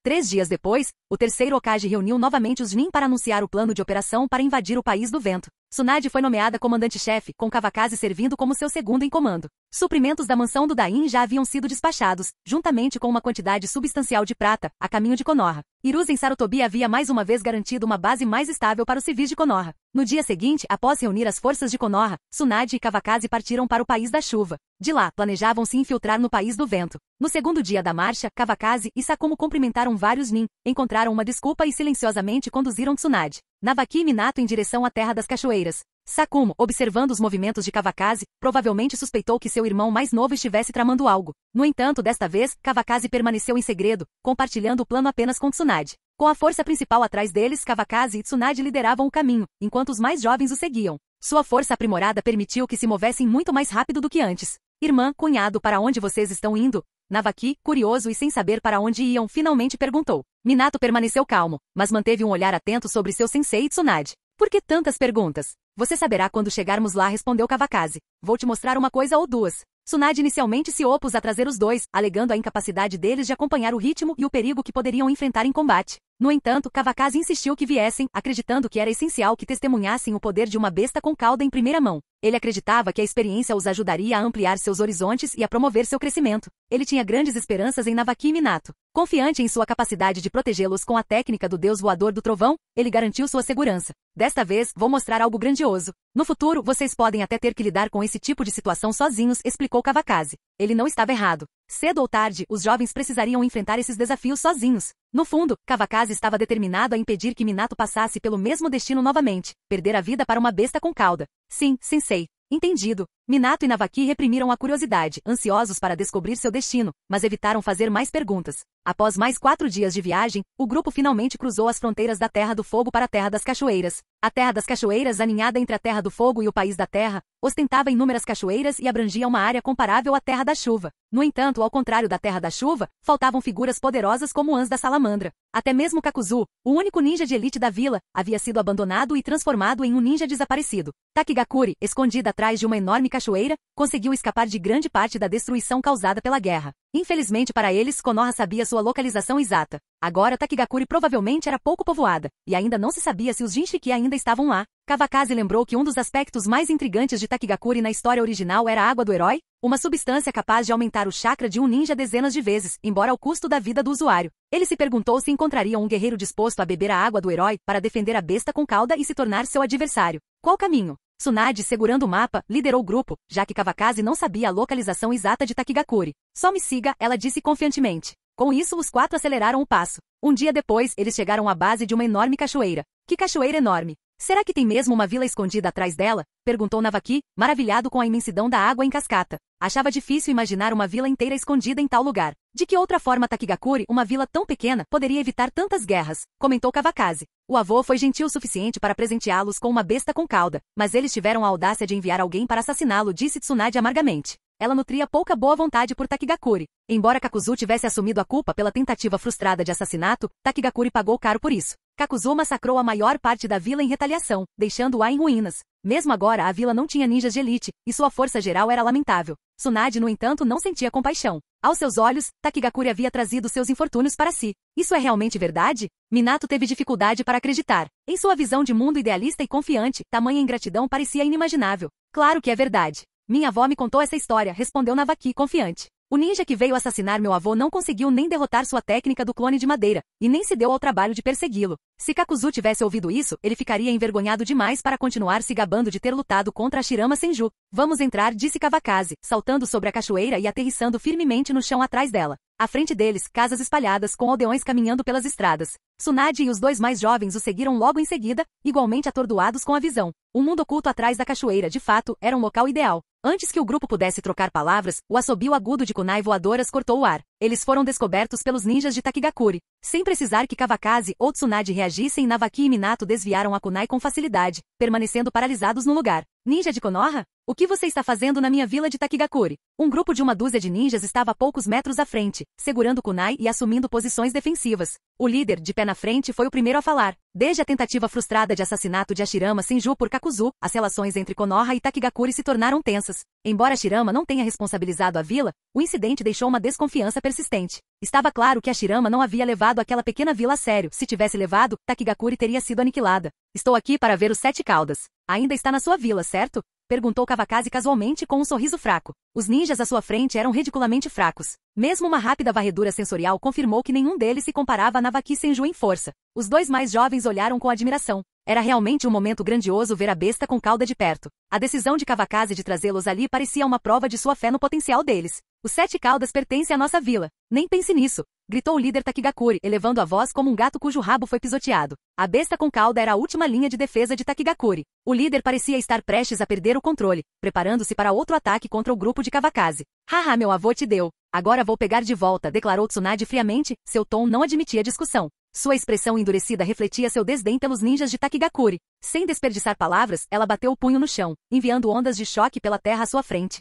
3 dias depois, o terceiro Hokage reuniu novamente os Nin para anunciar o plano de operação para invadir o País do Vento. Tsunade foi nomeada comandante-chefe, com Kavakazi servindo como seu segundo em comando. Suprimentos da mansão do Dain já haviam sido despachados, juntamente com uma quantidade substancial de prata, a caminho de Konoha. Hiruzen Sarutobi havia mais uma vez garantido uma base mais estável para os civis de Konoha. No dia seguinte, após reunir as forças de Konoha, Tsunade e Kavakazi partiram para o País da Chuva. De lá, planejavam se infiltrar no País do Vento. No segundo dia da marcha, Kavakazi e Sakumo cumprimentaram vários Nin, encontraram uma desculpa e silenciosamente conduziram Tsunade, Navaki e Minato em direção à Terra das Cachoeiras. Sakumo, observando os movimentos de Kavakazi, provavelmente suspeitou que seu irmão mais novo estivesse tramando algo. No entanto, desta vez, Kavakazi permaneceu em segredo, compartilhando o plano apenas com Tsunade. Com a força principal atrás deles, Kavakazi e Tsunade lideravam o caminho, enquanto os mais jovens o seguiam. Sua força aprimorada permitiu que se movessem muito mais rápido do que antes. Irmã, cunhado, para onde vocês estão indo? Navaki, curioso e sem saber para onde iam, finalmente perguntou. Minato permaneceu calmo, mas manteve um olhar atento sobre seu sensei Tsunade. Por que tantas perguntas? Você saberá quando chegarmos lá, respondeu Kavakazi. Vou te mostrar uma coisa ou duas. Tsunade inicialmente se opôs a trazer os dois, alegando a incapacidade deles de acompanhar o ritmo e o perigo que poderiam enfrentar em combate. No entanto, Kavakazi insistiu que viessem, acreditando que era essencial que testemunhassem o poder de uma besta com cauda em primeira mão. Ele acreditava que a experiência os ajudaria a ampliar seus horizontes e a promover seu crescimento. Ele tinha grandes esperanças em Navaki e Minato. Confiante em sua capacidade de protegê-los com a técnica do deus voador do trovão, ele garantiu sua segurança. Desta vez, vou mostrar algo grandioso. No futuro, vocês podem até ter que lidar com esse tipo de situação sozinhos, explicou Kavakazi. Ele não estava errado. Cedo ou tarde, os jovens precisariam enfrentar esses desafios sozinhos. No fundo, Kavakazi estava determinado a impedir que Minato passasse pelo mesmo destino novamente, perder a vida para uma besta com cauda. Sim, sensei. Entendido. Minato e Navaki reprimiram a curiosidade, ansiosos para descobrir seu destino, mas evitaram fazer mais perguntas. Após mais 4 dias de viagem, o grupo finalmente cruzou as fronteiras da Terra do Fogo para a Terra das Cachoeiras. A Terra das Cachoeiras, aninhada entre a Terra do Fogo e o País da Terra, ostentava inúmeras cachoeiras e abrangia uma área comparável à Terra da Chuva. No entanto, ao contrário da Terra da Chuva, faltavam figuras poderosas como Ans da Salamandra. Até mesmo Kakuzu, o único ninja de elite da vila, havia sido abandonado e transformado em um ninja desaparecido. Takigakuri, escondida atrás de uma enorme cachoeira, conseguiu escapar de grande parte da destruição causada pela guerra. Infelizmente para eles, Konoha sabia sua localização exata. Agora Takigakuri provavelmente era pouco povoada, e ainda não se sabia se os Jinchiki ainda estavam lá. Kavakazi lembrou que um dos aspectos mais intrigantes de Takigakuri na história original era a água do herói, uma substância capaz de aumentar o chakra de um ninja dezenas de vezes, embora ao custo da vida do usuário. Ele se perguntou se encontraria um guerreiro disposto a beber a água do herói para defender a besta com cauda e se tornar seu adversário. Qual caminho? Tsunade, segurando o mapa, liderou o grupo, já que Kavakazi não sabia a localização exata de Takigakuri. Só me siga, ela disse confiantemente. Com isso, os 4 aceleraram o passo. Um dia depois, eles chegaram à base de uma enorme cachoeira. Que cachoeira enorme! Será que tem mesmo uma vila escondida atrás dela? Perguntou Navaki, maravilhado com a imensidão da água em cascata. Achava difícil imaginar uma vila inteira escondida em tal lugar. De que outra forma Takigakuri, uma vila tão pequena, poderia evitar tantas guerras? Comentou Kavakazi. O avô foi gentil o suficiente para presenteá-los com uma besta com cauda, mas eles tiveram a audácia de enviar alguém para assassiná-lo, disse Tsunade amargamente. Ela nutria pouca boa vontade por Takigakuri. Embora Kakuzu tivesse assumido a culpa pela tentativa frustrada de assassinato, Takigakuri pagou caro por isso. Kakuzu massacrou a maior parte da vila em retaliação, deixando-a em ruínas. Mesmo agora a vila não tinha ninjas de elite, e sua força geral era lamentável. Tsunade, no entanto, não sentia compaixão. Aos seus olhos, Takigakuri havia trazido seus infortúnios para si. Isso é realmente verdade? Minato teve dificuldade para acreditar. Em sua visão de mundo idealista e confiante, tamanha ingratidão parecia inimaginável. Claro que é verdade. Minha avó me contou essa história, respondeu Navaki confiante. O ninja que veio assassinar meu avô não conseguiu nem derrotar sua técnica do clone de madeira, e nem se deu ao trabalho de persegui-lo. Se Kakuzu tivesse ouvido isso, ele ficaria envergonhado demais para continuar se gabando de ter lutado contra a Shirama Senju. Vamos entrar, disse Kavakazi, saltando sobre a cachoeira e aterrissando firmemente no chão atrás dela. À frente deles, casas espalhadas com aldeões caminhando pelas estradas. Tsunade e os dois mais jovens o seguiram logo em seguida, igualmente atordoados com a visão. O mundo oculto atrás da cachoeira, de fato, era um local ideal. Antes que o grupo pudesse trocar palavras, o assobio agudo de kunai voadoras cortou o ar. Eles foram descobertos pelos ninjas de Takigakuri. Sem precisar que Kawakaze ou Tsunade reagissem, Navaki e Minato desviaram a kunai com facilidade, permanecendo paralisados no lugar. Ninja de Konoha? O que você está fazendo na minha vila de Takigakuri? Um grupo de uma dúzia de ninjas estava a poucos metros à frente, segurando kunai e assumindo posições defensivas. O líder, de pé na frente, foi o primeiro a falar. Desde a tentativa frustrada de assassinato de Hashirama Senju por Kakuzu, as relações entre Konoha e Takigakuri se tornaram tensas. Embora Hashirama não tenha responsabilizado a vila, o incidente deixou uma desconfiança persistente. Estava claro que Hashirama não havia levado aquela pequena vila a sério. Se tivesse levado, Takigakuri teria sido aniquilada. Estou aqui para ver os 7 caudas. Ainda está na sua vila, certo? Perguntou Kawakaze casualmente com um sorriso fraco. Os ninjas à sua frente eram ridiculamente fracos. Mesmo uma rápida varredura sensorial confirmou que nenhum deles se comparava a Navaki Senju em força. Os dois mais jovens olharam com admiração. Era realmente um momento grandioso ver a besta com cauda de perto. A decisão de Kawakaze de trazê-los ali parecia uma prova de sua fé no potencial deles. Os 7 caudas pertencem à nossa vila. Nem pense nisso, gritou o líder Takigakuri, elevando a voz como um gato cujo rabo foi pisoteado. A besta com cauda era a última linha de defesa de Takigakuri. O líder parecia estar prestes a perder o controle, preparando-se para outro ataque contra o grupo de Kawakaze. Haha, meu avô te deu. Agora vou pegar de volta, declarou Tsunade friamente, seu tom não admitia discussão. Sua expressão endurecida refletia seu desdém pelos ninjas de Takigakuri. Sem desperdiçar palavras, ela bateu o punho no chão, enviando ondas de choque pela terra à sua frente.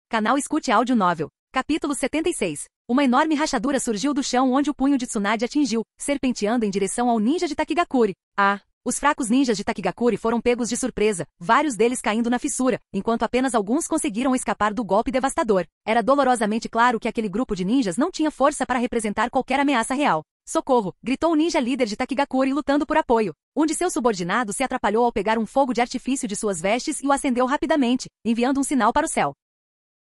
Canal Escute Áudio Novel. Capítulo 76. Uma enorme rachadura surgiu do chão onde o punho de Tsunade atingiu, serpenteando em direção ao ninja de Takigakuri. Os fracos ninjas de Takigakuri foram pegos de surpresa, vários deles caindo na fissura, enquanto apenas alguns conseguiram escapar do golpe devastador. Era dolorosamente claro que aquele grupo de ninjas não tinha força para representar qualquer ameaça real. Socorro! Gritou o ninja líder de Takigakuri lutando por apoio. Um de seus subordinados se atrapalhou ao pegar um fogo de artifício de suas vestes e o acendeu rapidamente, enviando um sinal para o céu.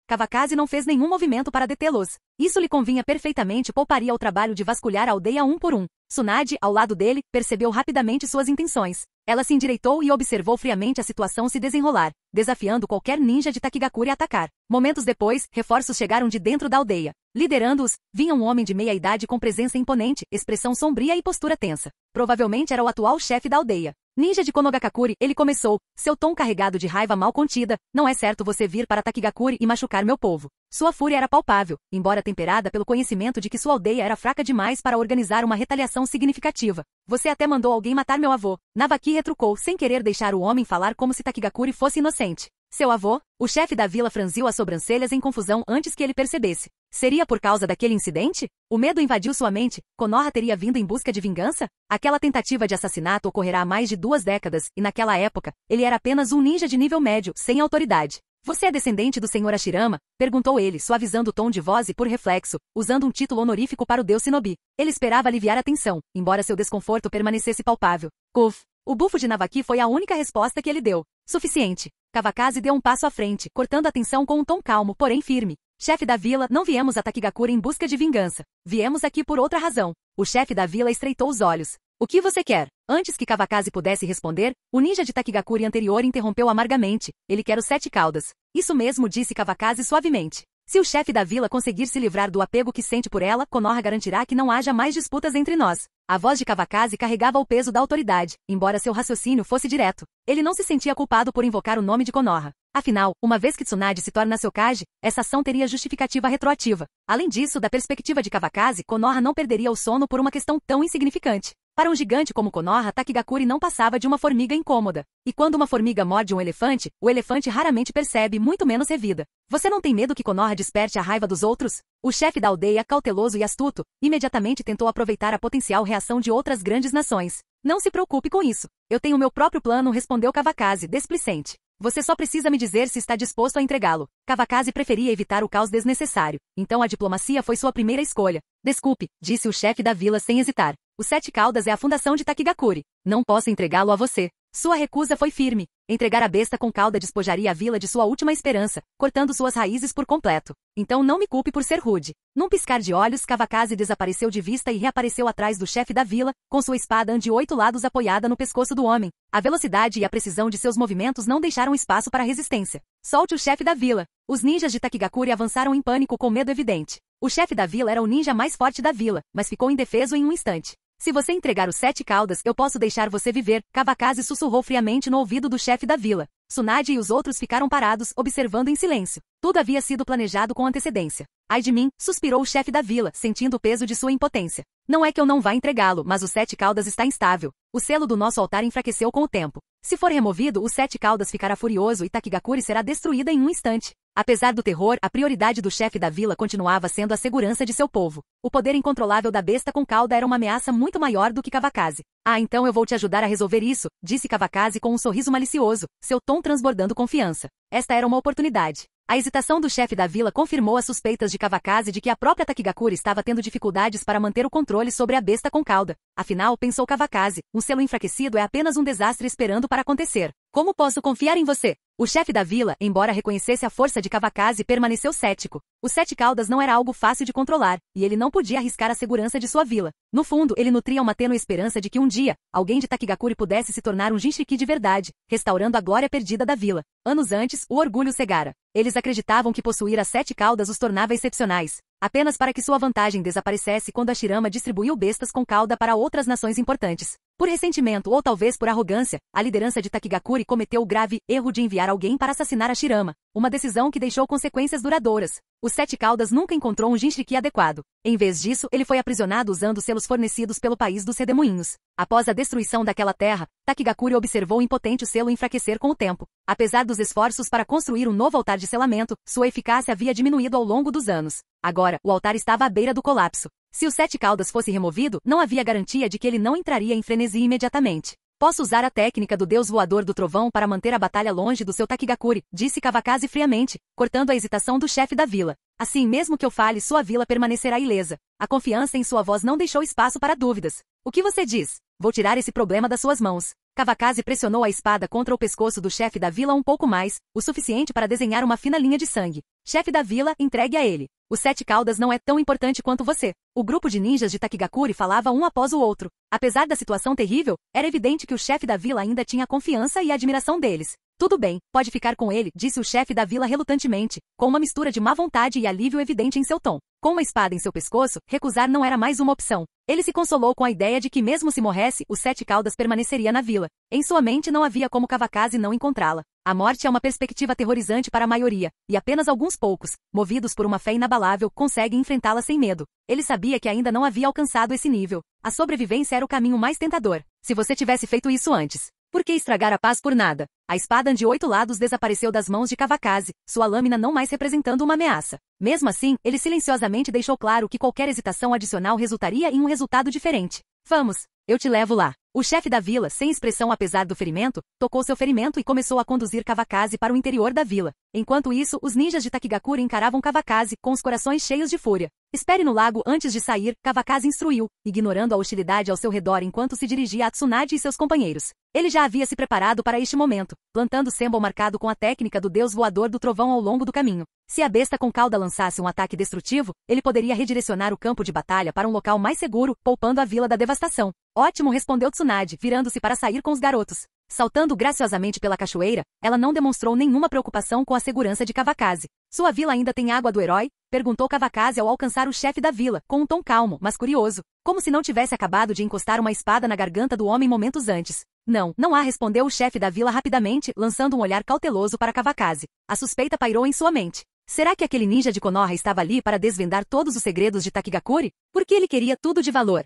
Kawakaze não fez nenhum movimento para detê-los. Isso lhe convinha perfeitamente, pouparia o trabalho de vasculhar a aldeia um por um. Tsunade, ao lado dele, percebeu rapidamente suas intenções. Ela se endireitou e observou friamente a situação se desenrolar, desafiando qualquer ninja de Takigakuri a atacar. Momentos depois, reforços chegaram de dentro da aldeia. Liderando-os, vinha um homem de meia-idade com presença imponente, expressão sombria e postura tensa. Provavelmente era o atual chefe da aldeia. Ninja de Konogakakuri, ele começou, seu tom carregado de raiva mal contida. Não é certo você vir para Takigakuri e machucar meu povo. Sua fúria era palpável, embora temperada pelo conhecimento de que sua aldeia era fraca demais para organizar uma retaliação significativa. Você até mandou alguém matar meu avô. Navaki retrucou, sem querer deixar o homem falar como se Takigakuri fosse inocente. Seu avô? O chefe da vila franziu as sobrancelhas em confusão antes que ele percebesse. Seria por causa daquele incidente? O medo invadiu sua mente. Konoha teria vindo em busca de vingança? Aquela tentativa de assassinato ocorrerá há mais de 2 décadas, e naquela época, ele era apenas um ninja de nível médio, sem autoridade. Você é descendente do Sr. Hashirama? Perguntou ele, suavizando o tom de voz e por reflexo, usando um título honorífico para o deus Shinobi. Ele esperava aliviar a tensão, embora seu desconforto permanecesse palpável. Uf! O bufo de Navaki foi a única resposta que ele deu. Suficiente. Kawakaze deu um passo à frente, cortando a tensão com um tom calmo, porém firme. Chefe da vila, não viemos a Takigakuri em busca de vingança. Viemos aqui por outra razão. O chefe da vila estreitou os olhos. O que você quer? Antes que Kawakaze pudesse responder, o ninja de Takigakuri anterior interrompeu amargamente. Ele quer os 7 caudas. Isso mesmo, disse Kawakaze suavemente. Se o chefe da vila conseguir se livrar do apego que sente por ela, Konoha garantirá que não haja mais disputas entre nós. A voz de Kawakaze carregava o peso da autoridade, embora seu raciocínio fosse direto. Ele não se sentia culpado por invocar o nome de Konoha. Afinal, uma vez que Tsunade se torna seu Kage, essa ação teria justificativa retroativa. Além disso, da perspectiva de Kawakaze, Konoha não perderia o sono por uma questão tão insignificante. Para um gigante como Konoha, Takigakuri não passava de uma formiga incômoda. E quando uma formiga morde um elefante, o elefante raramente percebe, muito menos revida. Você não tem medo que Konoha desperte a raiva dos outros? O chefe da aldeia, cauteloso e astuto, imediatamente tentou aproveitar a potencial reação de outras grandes nações. Não se preocupe com isso. Eu tenho meu próprio plano, respondeu Kawakaze, displicente. Você só precisa me dizer se está disposto a entregá-lo. Kawakaze preferia evitar o caos desnecessário, então a diplomacia foi sua primeira escolha. Desculpe, disse o chefe da vila sem hesitar. Os 7 caudas é a fundação de Takigakuri. Não posso entregá-lo a você. Sua recusa foi firme. Entregar a besta com cauda despojaria a vila de sua última esperança, cortando suas raízes por completo. Então não me culpe por ser rude. Num piscar de olhos, Kawakaze desapareceu de vista e reapareceu atrás do chefe da vila, com sua espada de 8 lados apoiada no pescoço do homem. A velocidade e a precisão de seus movimentos não deixaram espaço para resistência. Solte o chefe da vila. Os ninjas de Takigakuri avançaram em pânico com medo evidente. O chefe da vila era o ninja mais forte da vila, mas ficou indefeso em um instante. Se você entregar os 7 caudas, eu posso deixar você viver, Kavakazi sussurrou friamente no ouvido do chefe da vila. Tsunade e os outros ficaram parados, observando em silêncio. Tudo havia sido planejado com antecedência. Ai de mim, suspirou o chefe da vila, sentindo o peso de sua impotência. Não é que eu não vá entregá-lo, mas o 7 caudas está instável. O selo do nosso altar enfraqueceu com o tempo. Se for removido, o 7 caudas ficará furioso e Takigakuri será destruída em um instante. Apesar do terror, a prioridade do chefe da vila continuava sendo a segurança de seu povo. O poder incontrolável da besta com cauda era uma ameaça muito maior do que Kavakazi. Ah, então eu vou te ajudar a resolver isso, disse Kavakazi com um sorriso malicioso, seu tom transbordando confiança. Esta era uma oportunidade. A hesitação do chefe da vila confirmou as suspeitas de Kavakazi de que a própria Takigakuri estava tendo dificuldades para manter o controle sobre a besta com cauda. Afinal, pensou Kavakazi, um selo enfraquecido é apenas um desastre esperando para acontecer. Como posso confiar em você? O chefe da vila, embora reconhecesse a força de Kavakazi, permaneceu cético. Os 7 caudas não era algo fácil de controlar, e ele não podia arriscar a segurança de sua vila. No fundo, ele nutria uma tênue esperança de que um dia, alguém de Takigakuri pudesse se tornar um Jinchuriki de verdade, restaurando a glória perdida da vila. Anos antes, o orgulho cegara. Eles acreditavam que possuir as 7 caudas os tornava excepcionais, apenas para que sua vantagem desaparecesse quando a Shirama distribuiu bestas com cauda para outras nações importantes. Por ressentimento ou talvez por arrogância, a liderança de Takigakuri cometeu o grave erro de enviar alguém para assassinar a Shirama, uma decisão que deixou consequências duradouras. Os 7 caudas nunca encontrou um Jinchuriki adequado. Em vez disso, ele foi aprisionado usando selos fornecidos pelo país dos redemoinhos. Após a destruição daquela terra, Takigakuri observou impotente o selo enfraquecer com o tempo. Apesar dos esforços para construir um novo altar de selamento, sua eficácia havia diminuído ao longo dos anos. Agora, o altar estava à beira do colapso. Se os 7 caudas fosse removido, não havia garantia de que ele não entraria em frenesi imediatamente. Posso usar a técnica do deus voador do trovão para manter a batalha longe do seu Takigakuri, disse Kavakazi friamente, cortando a hesitação do chefe da vila. Assim, mesmo que eu fale, sua vila permanecerá ilesa. A confiança em sua voz não deixou espaço para dúvidas. O que você diz? Vou tirar esse problema das suas mãos. Kavakazi pressionou a espada contra o pescoço do chefe da vila um pouco mais, o suficiente para desenhar uma fina linha de sangue. Chefe da vila, entregue a ele. Os 7 caudas não é tão importante quanto você. O grupo de ninjas de Takigakuri falava um após o outro. Apesar da situação terrível, era evidente que o chefe da vila ainda tinha a confiança e a admiração deles. Tudo bem, pode ficar com ele, disse o chefe da vila relutantemente, com uma mistura de má vontade e alívio evidente em seu tom. Com uma espada em seu pescoço, recusar não era mais uma opção. Ele se consolou com a ideia de que mesmo se morresse, os 7 caudas permaneceria na vila. Em sua mente não havia como Kavakazi não encontrá-la. A morte é uma perspectiva aterrorizante para a maioria, e apenas alguns poucos, movidos por uma fé inabalável, conseguem enfrentá-la sem medo. Ele sabia que ainda não havia alcançado esse nível. A sobrevivência era o caminho mais tentador. Se você tivesse feito isso antes, por que estragar a paz por nada? A espada de 8 lados desapareceu das mãos de Kavakazi, sua lâmina não mais representando uma ameaça. Mesmo assim, ele silenciosamente deixou claro que qualquer hesitação adicional resultaria em um resultado diferente. Vamos, eu te levo lá. O chefe da vila, sem expressão apesar do ferimento, tocou seu ferimento e começou a conduzir Kavakazi para o interior da vila. Enquanto isso, os ninjas de Takigakuri encaravam Kavakazi, com os corações cheios de fúria. Espere no lago antes de sair, Kavakazi instruiu, ignorando a hostilidade ao seu redor enquanto se dirigia a Tsunade e seus companheiros. Ele já havia se preparado para este momento, plantando o símbolo marcado com a técnica do deus voador do trovão ao longo do caminho. Se a besta com cauda lançasse um ataque destrutivo, ele poderia redirecionar o campo de batalha para um local mais seguro, poupando a vila da devastação. Ótimo, respondeu Tsunade, virando-se para sair com os garotos. Saltando graciosamente pela cachoeira, ela não demonstrou nenhuma preocupação com a segurança de Kavakazi. Sua vila ainda tem água do herói? Perguntou Kavakazi ao alcançar o chefe da vila, com um tom calmo, mas curioso, como se não tivesse acabado de encostar uma espada na garganta do homem momentos antes. Não, não há, respondeu o chefe da vila rapidamente, lançando um olhar cauteloso para Kavakazi. A suspeita pairou em sua mente. Será que aquele ninja de Konoha estava ali para desvendar todos os segredos de Takigakuri? Por que ele queria tudo de valor?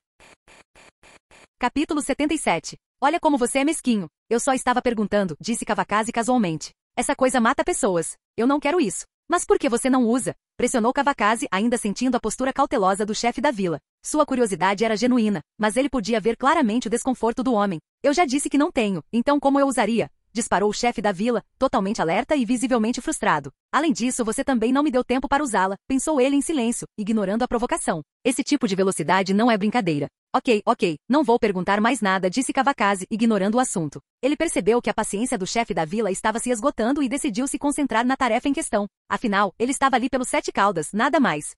Capítulo 77. Olha como você é mesquinho. Eu só estava perguntando, disse Kavakazi casualmente. Essa coisa mata pessoas. Eu não quero isso. Mas por que você não usa? Pressionou Kavakazi, ainda sentindo a postura cautelosa do chefe da vila. Sua curiosidade era genuína, mas ele podia ver claramente o desconforto do homem. Eu já disse que não tenho, então como eu usaria? Disparou o chefe da vila, totalmente alerta e visivelmente frustrado. Além disso, você também não me deu tempo para usá-la, pensou ele em silêncio, ignorando a provocação. Esse tipo de velocidade não é brincadeira. Ok, não vou perguntar mais nada, disse Kavakazi, ignorando o assunto. Ele percebeu que a paciência do chefe da vila estava se esgotando e decidiu se concentrar na tarefa em questão. Afinal, ele estava ali pelos 7 caudas, nada mais.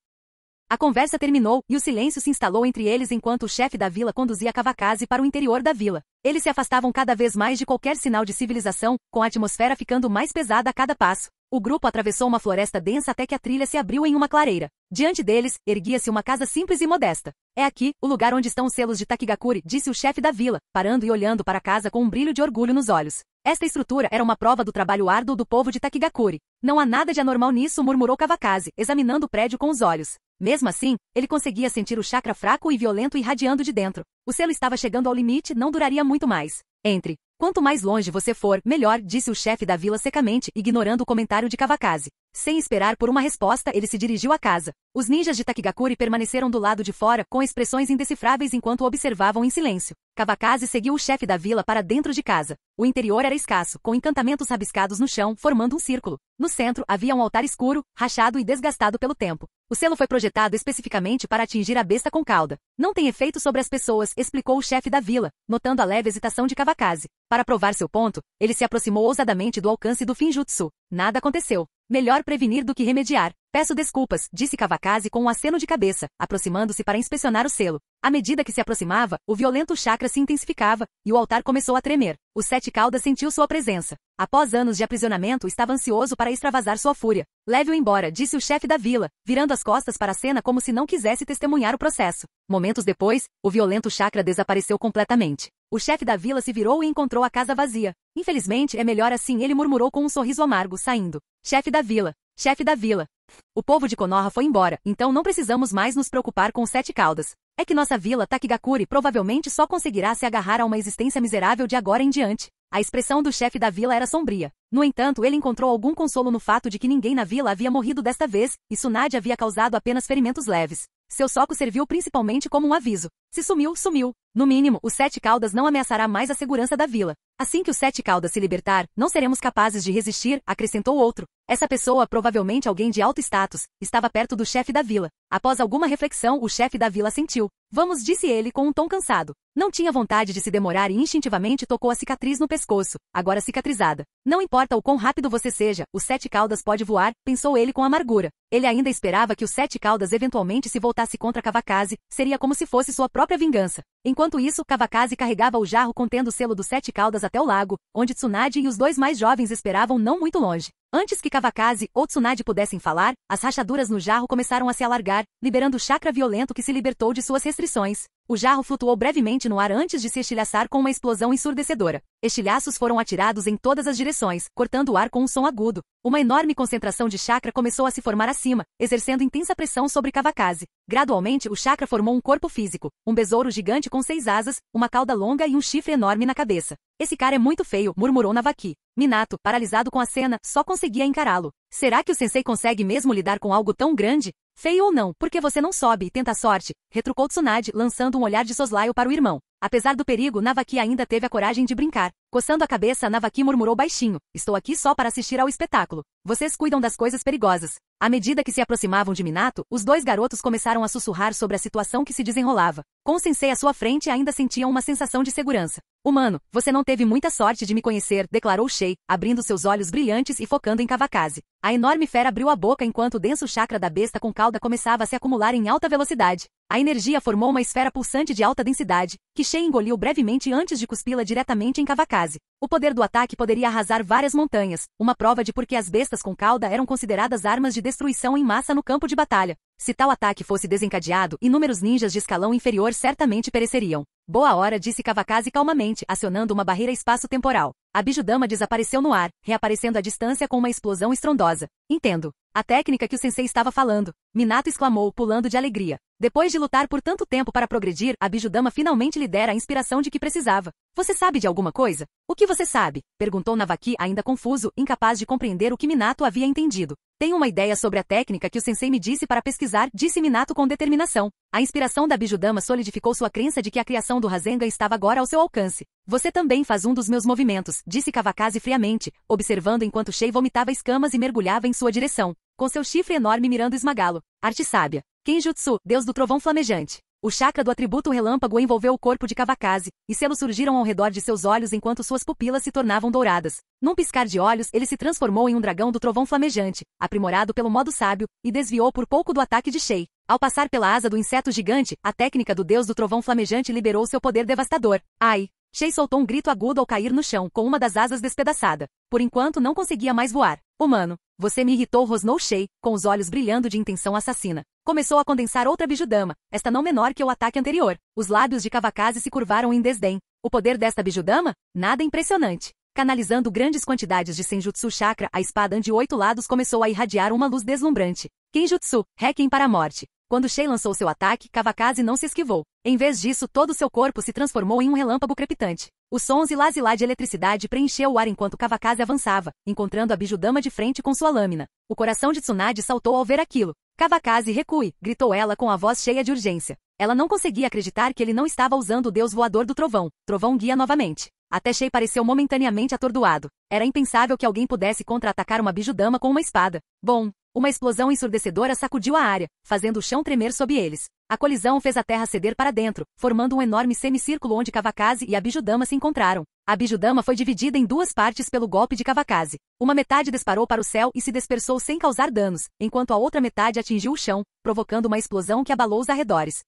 A conversa terminou, e o silêncio se instalou entre eles enquanto o chefe da vila conduzia Kavakazi para o interior da vila. Eles se afastavam cada vez mais de qualquer sinal de civilização, com a atmosfera ficando mais pesada a cada passo. O grupo atravessou uma floresta densa até que a trilha se abriu em uma clareira. Diante deles, erguia-se uma casa simples e modesta. É aqui, o lugar onde estão os selos de Takigakure, disse o chefe da vila, parando e olhando para a casa com um brilho de orgulho nos olhos. Esta estrutura era uma prova do trabalho árduo do povo de Takigakure. Não há nada de anormal nisso, murmurou Kawakaze, examinando o prédio com os olhos. Mesmo assim, ele conseguia sentir o chakra fraco e violento irradiando de dentro. O selo estava chegando ao limite, não duraria muito mais. Entre. Quanto mais longe você for, melhor, disse o chefe da vila secamente, ignorando o comentário de Kawakaze. Sem esperar por uma resposta, ele se dirigiu à casa. Os ninjas de Takigakure permaneceram do lado de fora, com expressões indecifráveis enquanto observavam em silêncio. Kawakaze seguiu o chefe da vila para dentro de casa. O interior era escasso, com encantamentos rabiscados no chão, formando um círculo. No centro, havia um altar escuro, rachado e desgastado pelo tempo. O selo foi projetado especificamente para atingir a besta com cauda. Não tem efeito sobre as pessoas, explicou o chefe da vila, notando a leve hesitação de Kawakaze. Para provar seu ponto, ele se aproximou ousadamente do alcance do Finjutsu. Nada aconteceu. Melhor prevenir do que remediar. Peço desculpas, disse Kawakaze com um aceno de cabeça, aproximando-se para inspecionar o selo. À medida que se aproximava, o violento chakra se intensificava, e o altar começou a tremer. O Sete Caudas sentiu sua presença. Após anos de aprisionamento, estava ansioso para extravasar sua fúria. Leve-o embora, disse o chefe da vila, virando as costas para a cena como se não quisesse testemunhar o processo. Momentos depois, o violento chakra desapareceu completamente. O chefe da vila se virou e encontrou a casa vazia. Infelizmente, é melhor assim, ele murmurou com um sorriso amargo, saindo. Chefe da vila. Chefe da vila. O povo de Konoha foi embora, então não precisamos mais nos preocupar com os Sete Caudas. É que nossa vila Takigakure provavelmente só conseguirá se agarrar a uma existência miserável de agora em diante. A expressão do chefe da vila era sombria. No entanto, ele encontrou algum consolo no fato de que ninguém na vila havia morrido desta vez, e Tsunade havia causado apenas ferimentos leves. Seu soco serviu principalmente como um aviso. Se sumiu, sumiu. No mínimo, o Sete Caudas não ameaçará mais a segurança da vila. Assim que o Sete Caudas se libertar, não seremos capazes de resistir, acrescentou outro. Essa pessoa, provavelmente alguém de alto status, estava perto do chefe da vila. Após alguma reflexão, o chefe da vila sentiu. Vamos, disse ele com um tom cansado. Não tinha vontade de se demorar e instintivamente tocou a cicatriz no pescoço, agora cicatrizada. Não importa o quão rápido você seja, o Sete Caudas pode voar, pensou ele com amargura. Ele ainda esperava que o Sete Caudas eventualmente se voltasse contra Kawakaze, seria como se fosse sua própria vingança. Enquanto isso, Kawakaze carregava o jarro contendo o selo do Sete Caudas até o lago, onde Tsunade e os dois mais jovens esperavam não muito longe. Antes que Kawakaze ou Tsunade pudessem falar, as rachaduras no jarro começaram a se alargar, liberando o chakra violento que se libertou de suas restrições. O jarro flutuou brevemente no ar antes de se estilhaçar com uma explosão ensurdecedora. Estilhaços foram atirados em todas as direções, cortando o ar com um som agudo. Uma enorme concentração de chakra começou a se formar acima, exercendo intensa pressão sobre Kawakaze. Gradualmente, o chakra formou um corpo físico, um besouro gigante com 6 asas, uma cauda longa e um chifre enorme na cabeça. Esse cara é muito feio, murmurou Navaki. Minato, paralisado com a cena, só conseguia encará-lo. Será que o sensei consegue mesmo lidar com algo tão grande? Feio ou não, porque você não sobe e tenta a sorte, retrucou Tsunade, lançando um olhar de soslaio para o irmão. Apesar do perigo, Navaki ainda teve a coragem de brincar. Coçando a cabeça, Navaki murmurou baixinho. Estou aqui só para assistir ao espetáculo. Vocês cuidam das coisas perigosas. À medida que se aproximavam de Minato, os dois garotos começaram a sussurrar sobre a situação que se desenrolava. Com o sensei à sua frente, ainda sentiam uma sensação de segurança. Humano, você não teve muita sorte de me conhecer, declarou Shei, abrindo seus olhos brilhantes e focando em Kawakaze. A enorme fera abriu a boca enquanto o denso chakra da besta com cauda começava a se acumular em alta velocidade. A energia formou uma esfera pulsante de alta densidade, que Shei engoliu brevemente antes de cuspi-la diretamente em Kawakaze. O poder do ataque poderia arrasar várias montanhas, uma prova de por que as bestas com cauda eram consideradas armas de destruição em massa no campo de batalha. Se tal ataque fosse desencadeado, inúmeros ninjas de escalão inferior certamente pereceriam. Boa hora, disse Kawakaze calmamente, acionando uma barreira espaço-temporal. A Bijudama desapareceu no ar, reaparecendo à distância com uma explosão estrondosa. Entendo. A técnica que o sensei estava falando. Minato exclamou, pulando de alegria. Depois de lutar por tanto tempo para progredir, a Bijudama finalmente lhe dera a inspiração de que precisava. Você sabe de alguma coisa? O que você sabe? Perguntou Navaki, ainda confuso, incapaz de compreender o que Minato havia entendido. Tenho uma ideia sobre a técnica que o sensei me disse para pesquisar, disse Minato com determinação. A inspiração da Bijudama solidificou sua crença de que a criação do Rasengan estava agora ao seu alcance. Você também faz um dos meus movimentos, disse Kawakaze friamente, observando enquanto Shei vomitava escamas e mergulhava em sua direção, com seu chifre enorme mirando esmagá-lo. Arte sábia. Kenjutsu, deus do trovão flamejante. O chakra do atributo relâmpago envolveu o corpo de Kawakaze, e selos surgiram ao redor de seus olhos enquanto suas pupilas se tornavam douradas. Num piscar de olhos, ele se transformou em um dragão do trovão flamejante, aprimorado pelo modo sábio, e desviou por pouco do ataque de Shei. Ao passar pela asa do inseto gigante, a técnica do deus do trovão flamejante liberou seu poder devastador. Ai! Shei soltou um grito agudo ao cair no chão, com uma das asas despedaçada. Por enquanto não conseguia mais voar. Humano, você me irritou, rosnou Shei, com os olhos brilhando de intenção assassina. Começou a condensar outra bijudama, esta não menor que o ataque anterior. Os lábios de Kavakazi se curvaram em desdém. O poder desta bijudama? Nada impressionante. Canalizando grandes quantidades de Senjutsu Chakra, a espada de 8 lados começou a irradiar uma luz deslumbrante. Kenjutsu, Requiem para a morte. Quando Shei lançou seu ataque, Kavakazi não se esquivou. Em vez disso, todo seu corpo se transformou em um relâmpago crepitante. Os sons e lazilá de eletricidade preencheu o ar enquanto Kavakazi avançava, encontrando a bijudama de frente com sua lâmina. O coração de Tsunade saltou ao ver aquilo. Kavakazi, recue, gritou ela com a voz cheia de urgência. Ela não conseguia acreditar que ele não estava usando o deus voador do trovão. Trovão guia novamente. Até Shei pareceu momentaneamente atordoado. Era impensável que alguém pudesse contra-atacar uma bijudama com uma espada. Bom, uma explosão ensurdecedora sacudiu a área, fazendo o chão tremer sob eles. A colisão fez a terra ceder para dentro, formando um enorme semicírculo onde Kavakazi e a bijudama se encontraram. A bijudama foi dividida em 2 partes pelo golpe de Kavakazi. Uma metade disparou para o céu e se dispersou sem causar danos, enquanto a outra metade atingiu o chão, provocando uma explosão que abalou os arredores.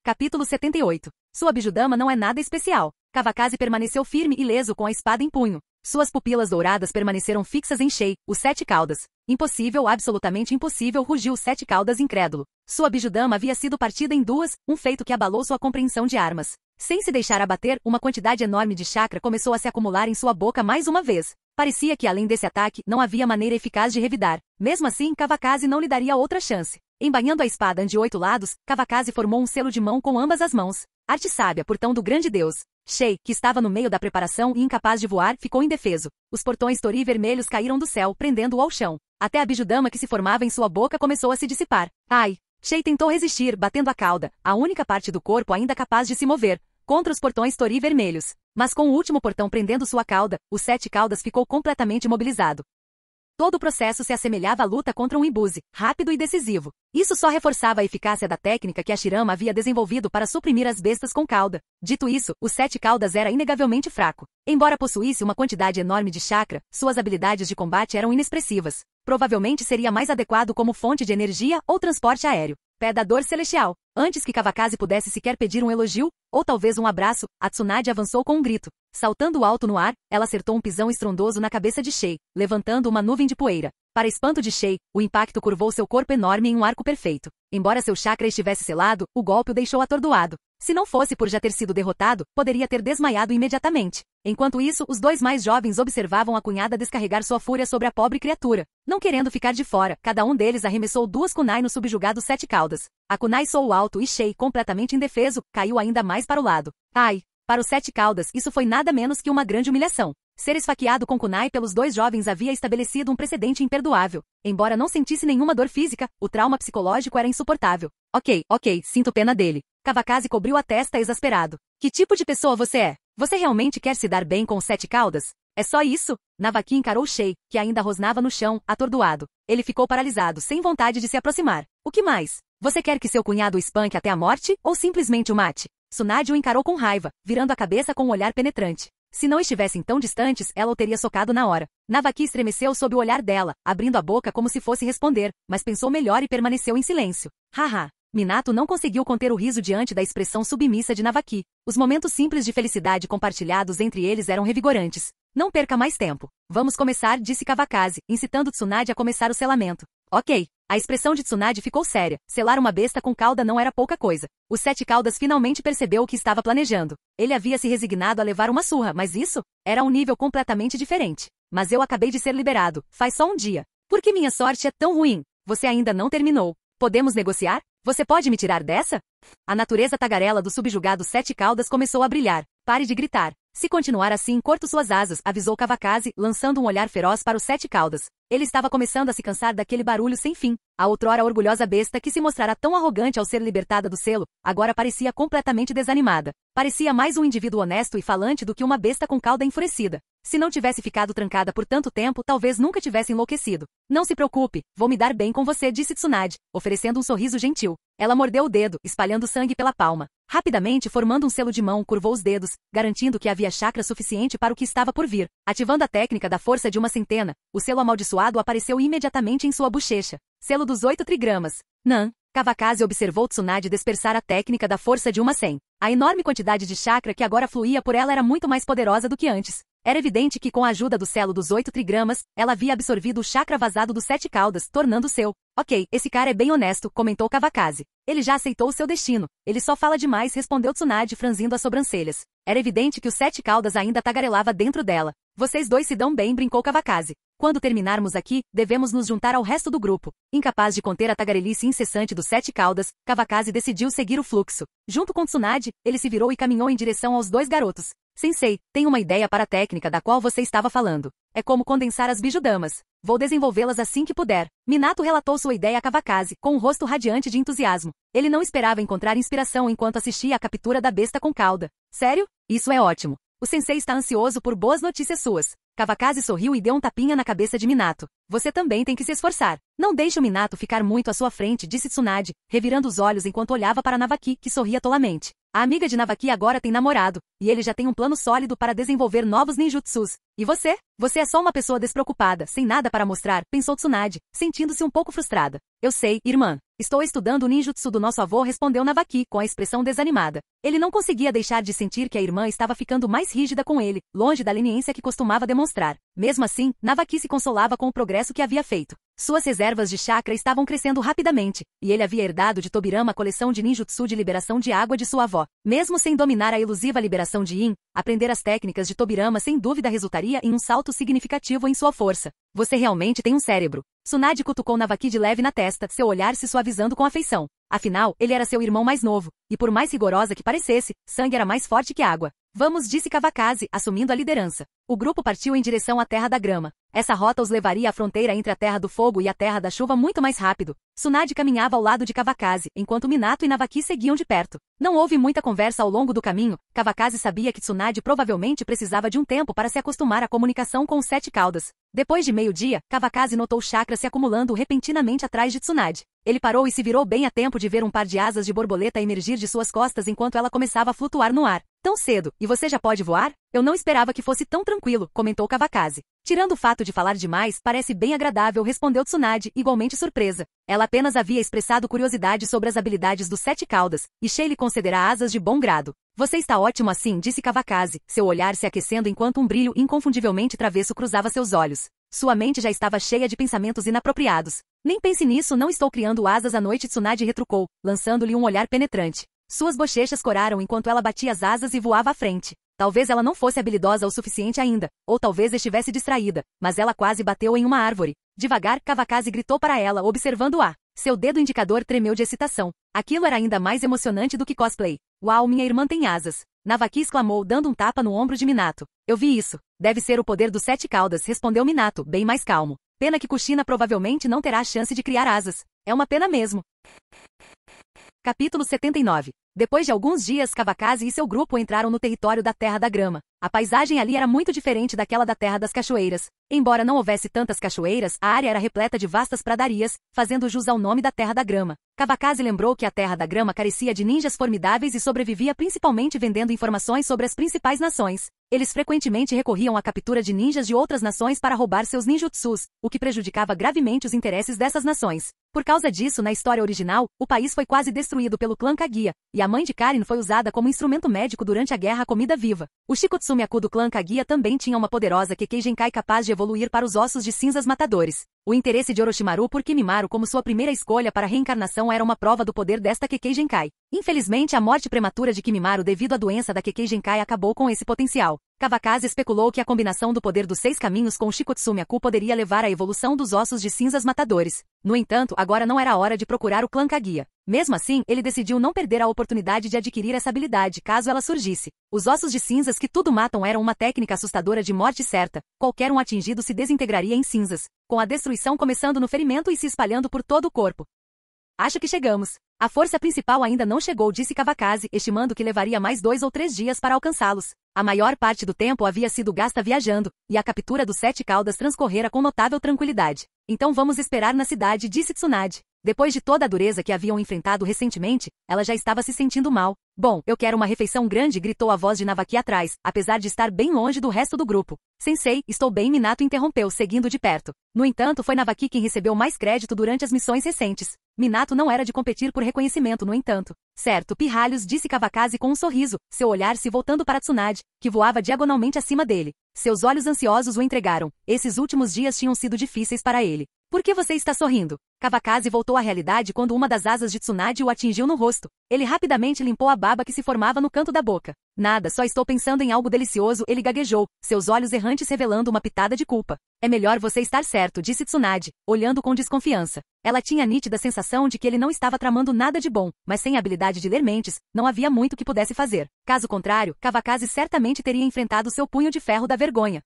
Capítulo 78. Sua bijudama não é nada especial. Kavakazi permaneceu firme e ileso com a espada em punho. Suas pupilas douradas permaneceram fixas em Shei, os 7 caudas. Impossível, absolutamente impossível, rugiu 7 caudas incrédulo. Sua bijudama havia sido partida em 2, um feito que abalou sua compreensão de armas. Sem se deixar abater, uma quantidade enorme de chakra começou a se acumular em sua boca mais uma vez. Parecia que além desse ataque, não havia maneira eficaz de revidar. Mesmo assim, Kavakazi não lhe daria outra chance. Embainhando a espada de 8 lados, Kavakazi formou um selo de mão com ambas as mãos. Arte sábia, portão do grande deus. Shei, que estava no meio da preparação e incapaz de voar, ficou indefeso. Os portões tori vermelhos caíram do céu, prendendo-o ao chão. Até a bijudama que se formava em sua boca começou a se dissipar. Ai! Shei tentou resistir, batendo a cauda, a única parte do corpo ainda capaz de se mover, contra os portões tori vermelhos. Mas com o último portão prendendo sua cauda, os 7 caudas ficou completamente imobilizado. Todo o processo se assemelhava à luta contra um Ibuze, rápido e decisivo. Isso só reforçava a eficácia da técnica que a Shirama havia desenvolvido para suprimir as bestas com cauda. Dito isso, os 7 caudas era inegavelmente fraco. Embora possuísse uma quantidade enorme de chakra, suas habilidades de combate eram inexpressivas. Provavelmente seria mais adequado como fonte de energia ou transporte aéreo. Predador celestial. Antes que Kavakazi pudesse sequer pedir um elogio, ou talvez um abraço, a Tsunade avançou com um grito. Saltando alto no ar, ela acertou um pisão estrondoso na cabeça de Shei, levantando uma nuvem de poeira. Para espanto de Shei, o impacto curvou seu corpo enorme em um arco perfeito. Embora seu chakra estivesse selado, o golpe o deixou atordoado. Se não fosse por já ter sido derrotado, poderia ter desmaiado imediatamente. Enquanto isso, os 2 mais jovens observavam a cunhada descarregar sua fúria sobre a pobre criatura. Não querendo ficar de fora, cada um deles arremessou 2 kunai no subjugado 7 caudas. A kunai soou alto e Shei, completamente indefeso, caiu ainda mais para o lado. Ai! Para os 7 caudas, isso foi nada menos que uma grande humilhação. Ser esfaqueado com kunai pelos 2 jovens havia estabelecido um precedente imperdoável. Embora não sentisse nenhuma dor física, o trauma psicológico era insuportável. Ok, sinto pena dele. Kavakazi cobriu a testa exasperado. Que tipo de pessoa você é? Você realmente quer se dar bem com os 7 caudas? É só isso? Navaki encarou Shei, que ainda rosnava no chão, atordoado. Ele ficou paralisado, sem vontade de se aproximar. O que mais? Você quer que seu cunhado o espanque até a morte, ou simplesmente o mate? Tsunade o encarou com raiva, virando a cabeça com um olhar penetrante. Se não estivessem tão distantes, ela o teria socado na hora. Navaki estremeceu sob o olhar dela, abrindo a boca como se fosse responder, mas pensou melhor e permaneceu em silêncio. Haha. Minato não conseguiu conter o riso diante da expressão submissa de Navaki. Os momentos simples de felicidade compartilhados entre eles eram revigorantes. Não perca mais tempo. Vamos começar, disse Kavakazi, incitando Tsunade a começar o selamento. Ok. A expressão de Tsunade ficou séria. Selar uma besta com cauda não era pouca coisa. Os 7 caudas finalmente percebeu o que estava planejando. Ele havia se resignado a levar uma surra, mas isso era um nível completamente diferente. Mas eu acabei de ser liberado. Faz só um dia. Por que minha sorte é tão ruim? Você ainda não terminou. Podemos negociar? Você pode me tirar dessa? A natureza tagarela do subjugado 7 caudas começou a brilhar. Pare de gritar. Se continuar assim, corto suas asas, avisou Kavakazi, lançando um olhar feroz para os 7 caudas. Ele estava começando a se cansar daquele barulho sem fim. A outrora orgulhosa besta que se mostrara tão arrogante ao ser libertada do selo, agora parecia completamente desanimada. Parecia mais um indivíduo honesto e falante do que uma besta com cauda enfurecida. Se não tivesse ficado trancada por tanto tempo, talvez nunca tivesse enlouquecido. Não se preocupe, vou me dar bem com você, disse Tsunade, oferecendo um sorriso gentil. Ela mordeu o dedo, espalhando sangue pela palma. Rapidamente, formando um selo de mão, curvou os dedos, garantindo que havia chakra suficiente para o que estava por vir. Ativando a técnica da força de uma centena, o selo amaldiçoado apareceu imediatamente em sua bochecha. Selo dos 8 trigramas. Nan. Kawakaze observou Tsunade dispersar a técnica da força de uma Sen. A enorme quantidade de chakra que agora fluía por ela era muito mais poderosa do que antes. Era evidente que com a ajuda do selo dos 8 trigramas, ela havia absorvido o chakra vazado dos 7 caudas, tornando seu. Ok, esse cara é bem honesto, comentou Kawakaze. Ele já aceitou o seu destino. Ele só fala demais, respondeu Tsunade franzindo as sobrancelhas. Era evidente que os 7 caudas ainda tagarelava dentro dela. Vocês dois se dão bem, brincou Kawakaze. Quando terminarmos aqui, devemos nos juntar ao resto do grupo. Incapaz de conter a tagarelice incessante dos 7 caudas, Kawakaze decidiu seguir o fluxo. Junto com Tsunade, ele se virou e caminhou em direção aos 2 garotos. Sensei, tenho uma ideia para a técnica da qual você estava falando. É como condensar as bijudamas. Vou desenvolvê-las assim que puder. Minato relatou sua ideia a Kawakaze, com um rosto radiante de entusiasmo. Ele não esperava encontrar inspiração enquanto assistia à captura da besta com cauda. Sério? Isso é ótimo. O sensei está ansioso por boas notícias suas. Kawakaze sorriu e deu um tapinha na cabeça de Minato. Você também tem que se esforçar. Não deixe o Minato ficar muito à sua frente, disse Tsunade, revirando os olhos enquanto olhava para Navaki, que sorria tolamente. A amiga de Navaki agora tem namorado, e ele já tem um plano sólido para desenvolver novos ninjutsus. E você? Você é só uma pessoa despreocupada, sem nada para mostrar, pensou Tsunade, sentindo-se um pouco frustrada. Eu sei, irmã. Estou estudando o ninjutsu do nosso avô, respondeu Navaki, com a expressão desanimada. Ele não conseguia deixar de sentir que a irmã estava ficando mais rígida com ele, longe da leniência que costumava demonstrar. Mesmo assim, Navaki se consolava com o progresso que havia feito. Suas reservas de chakra estavam crescendo rapidamente, e ele havia herdado de Tobirama a coleção de ninjutsu de liberação de água de sua avó. Mesmo sem dominar a elusiva liberação de Yin, aprender as técnicas de Tobirama sem dúvida resultaria em um salto significativo em sua força. Você realmente tem um cérebro. Tsunade cutucou Navaki de leve na testa, seu olhar se suavizando com afeição. Afinal, ele era seu irmão mais novo, e por mais rigorosa que parecesse, sangue era mais forte que água. Vamos, disse Kawakaze, assumindo a liderança. O grupo partiu em direção à Terra da Grama. Essa rota os levaria à fronteira entre a Terra do Fogo e a Terra da Chuva muito mais rápido. Tsunade caminhava ao lado de Kawakaze, enquanto Minato e Navaki seguiam de perto. Não houve muita conversa ao longo do caminho. Kawakaze sabia que Tsunade provavelmente precisava de um tempo para se acostumar à comunicação com os 7 caudas. Depois de meio-dia, Kawakaze notou chakra se acumulando repentinamente atrás de Tsunade. Ele parou e se virou bem a tempo de ver um par de asas de borboleta emergir de suas costas enquanto ela começava a flutuar no ar. Tão cedo, e você já pode voar? Eu não esperava que fosse tão tranquilo, comentou Kawakaze. Tirando o fato de falar demais, parece bem agradável, respondeu Tsunade, igualmente surpresa. Ela apenas havia expressado curiosidade sobre as habilidades dos 7 caudas, e Shei lhe considera asas de bom grado. Você está ótimo assim, disse Kawakaze, seu olhar se aquecendo enquanto um brilho inconfundivelmente travesso cruzava seus olhos. Sua mente já estava cheia de pensamentos inapropriados. Nem pense nisso, não estou criando asas à noite, Tsunade retrucou, lançando-lhe um olhar penetrante. Suas bochechas coraram enquanto ela batia as asas e voava à frente. Talvez ela não fosse habilidosa o suficiente ainda, ou talvez estivesse distraída, mas ela quase bateu em uma árvore. Devagar, Kawakaze gritou para ela, observando-a. Seu dedo indicador tremeu de excitação. Aquilo era ainda mais emocionante do que cosplay. Uau, minha irmã tem asas! Navaki exclamou, dando um tapa no ombro de Minato. Eu vi isso. Deve ser o poder dos 7 caudas, respondeu Minato, bem mais calmo. Pena que Kushina provavelmente não terá a chance de criar asas. É uma pena mesmo. Capítulo 79. Depois de alguns dias, Kawakaze e seu grupo entraram no território da Terra da Grama. A paisagem ali era muito diferente daquela da Terra das Cachoeiras. Embora não houvesse tantas cachoeiras, a área era repleta de vastas pradarias, fazendo jus ao nome da Terra da Grama. Kawakaze lembrou que a Terra da Grama carecia de ninjas formidáveis e sobrevivia principalmente vendendo informações sobre as principais nações. Eles frequentemente recorriam à captura de ninjas de outras nações para roubar seus ninjutsus, o que prejudicava gravemente os interesses dessas nações. Por causa disso, na história original, o país foi quase destruído pelo clã Kaguya, e a mãe de Karin foi usada como instrumento médico durante a Guerra Comida Viva. O Shikotsumiaku do clã Kaguya também tinha uma poderosa Kekkei Genkai capaz de evoluir para os ossos de cinzas matadores. O interesse de Orochimaru por Kimimaro como sua primeira escolha para a reencarnação era uma prova do poder desta Kekkei Genkai. Infelizmente, a morte prematura de Kimimaro devido à doença da Kekkei Genkai acabou com esse potencial. Kawakaze especulou que a combinação do poder dos 6 caminhos com o Shikotsumiaku poderia levar à evolução dos ossos de cinzas matadores. No entanto, agora não era a hora de procurar o clã Kaguya. Mesmo assim, ele decidiu não perder a oportunidade de adquirir essa habilidade caso ela surgisse. Os ossos de cinzas que tudo matam eram uma técnica assustadora de morte certa. Qualquer um atingido se desintegraria em cinzas, com a destruição começando no ferimento e se espalhando por todo o corpo. Acho que chegamos. A força principal ainda não chegou, disse Kawakaze, estimando que levaria mais 2 ou 3 dias para alcançá-los. A maior parte do tempo havia sido gasta viajando, e a captura dos 7 caudas transcorrera com notável tranquilidade. Então vamos esperar na cidade, disse Tsunade. Depois de toda a dureza que haviam enfrentado recentemente, ela já estava se sentindo mal. Bom, eu quero uma refeição grande, gritou a voz de Navaki atrás, apesar de estar bem longe do resto do grupo. Sensei, estou bem, Minato interrompeu, seguindo de perto. No entanto, foi Navaki quem recebeu mais crédito durante as missões recentes. Minato não era de competir por reconhecimento, no entanto. Certo, pirralhos, disse Kawakaze com um sorriso, seu olhar se voltando para Tsunade, que voava diagonalmente acima dele. Seus olhos ansiosos o entregaram. Esses últimos dias tinham sido difíceis para ele. Por que você está sorrindo? Kawakaze voltou à realidade quando uma das asas de Tsunade o atingiu no rosto. Ele rapidamente limpou a baba que se formava no canto da boca. Nada, só estou pensando em algo delicioso, ele gaguejou, seus olhos errantes revelando uma pitada de culpa. É melhor você estar certo, disse Tsunade, olhando com desconfiança. Ela tinha a nítida sensação de que ele não estava tramando nada de bom, mas sem a habilidade de ler mentes, não havia muito que pudesse fazer. Caso contrário, Kawakaze certamente teria enfrentado seu punho de ferro da vergonha.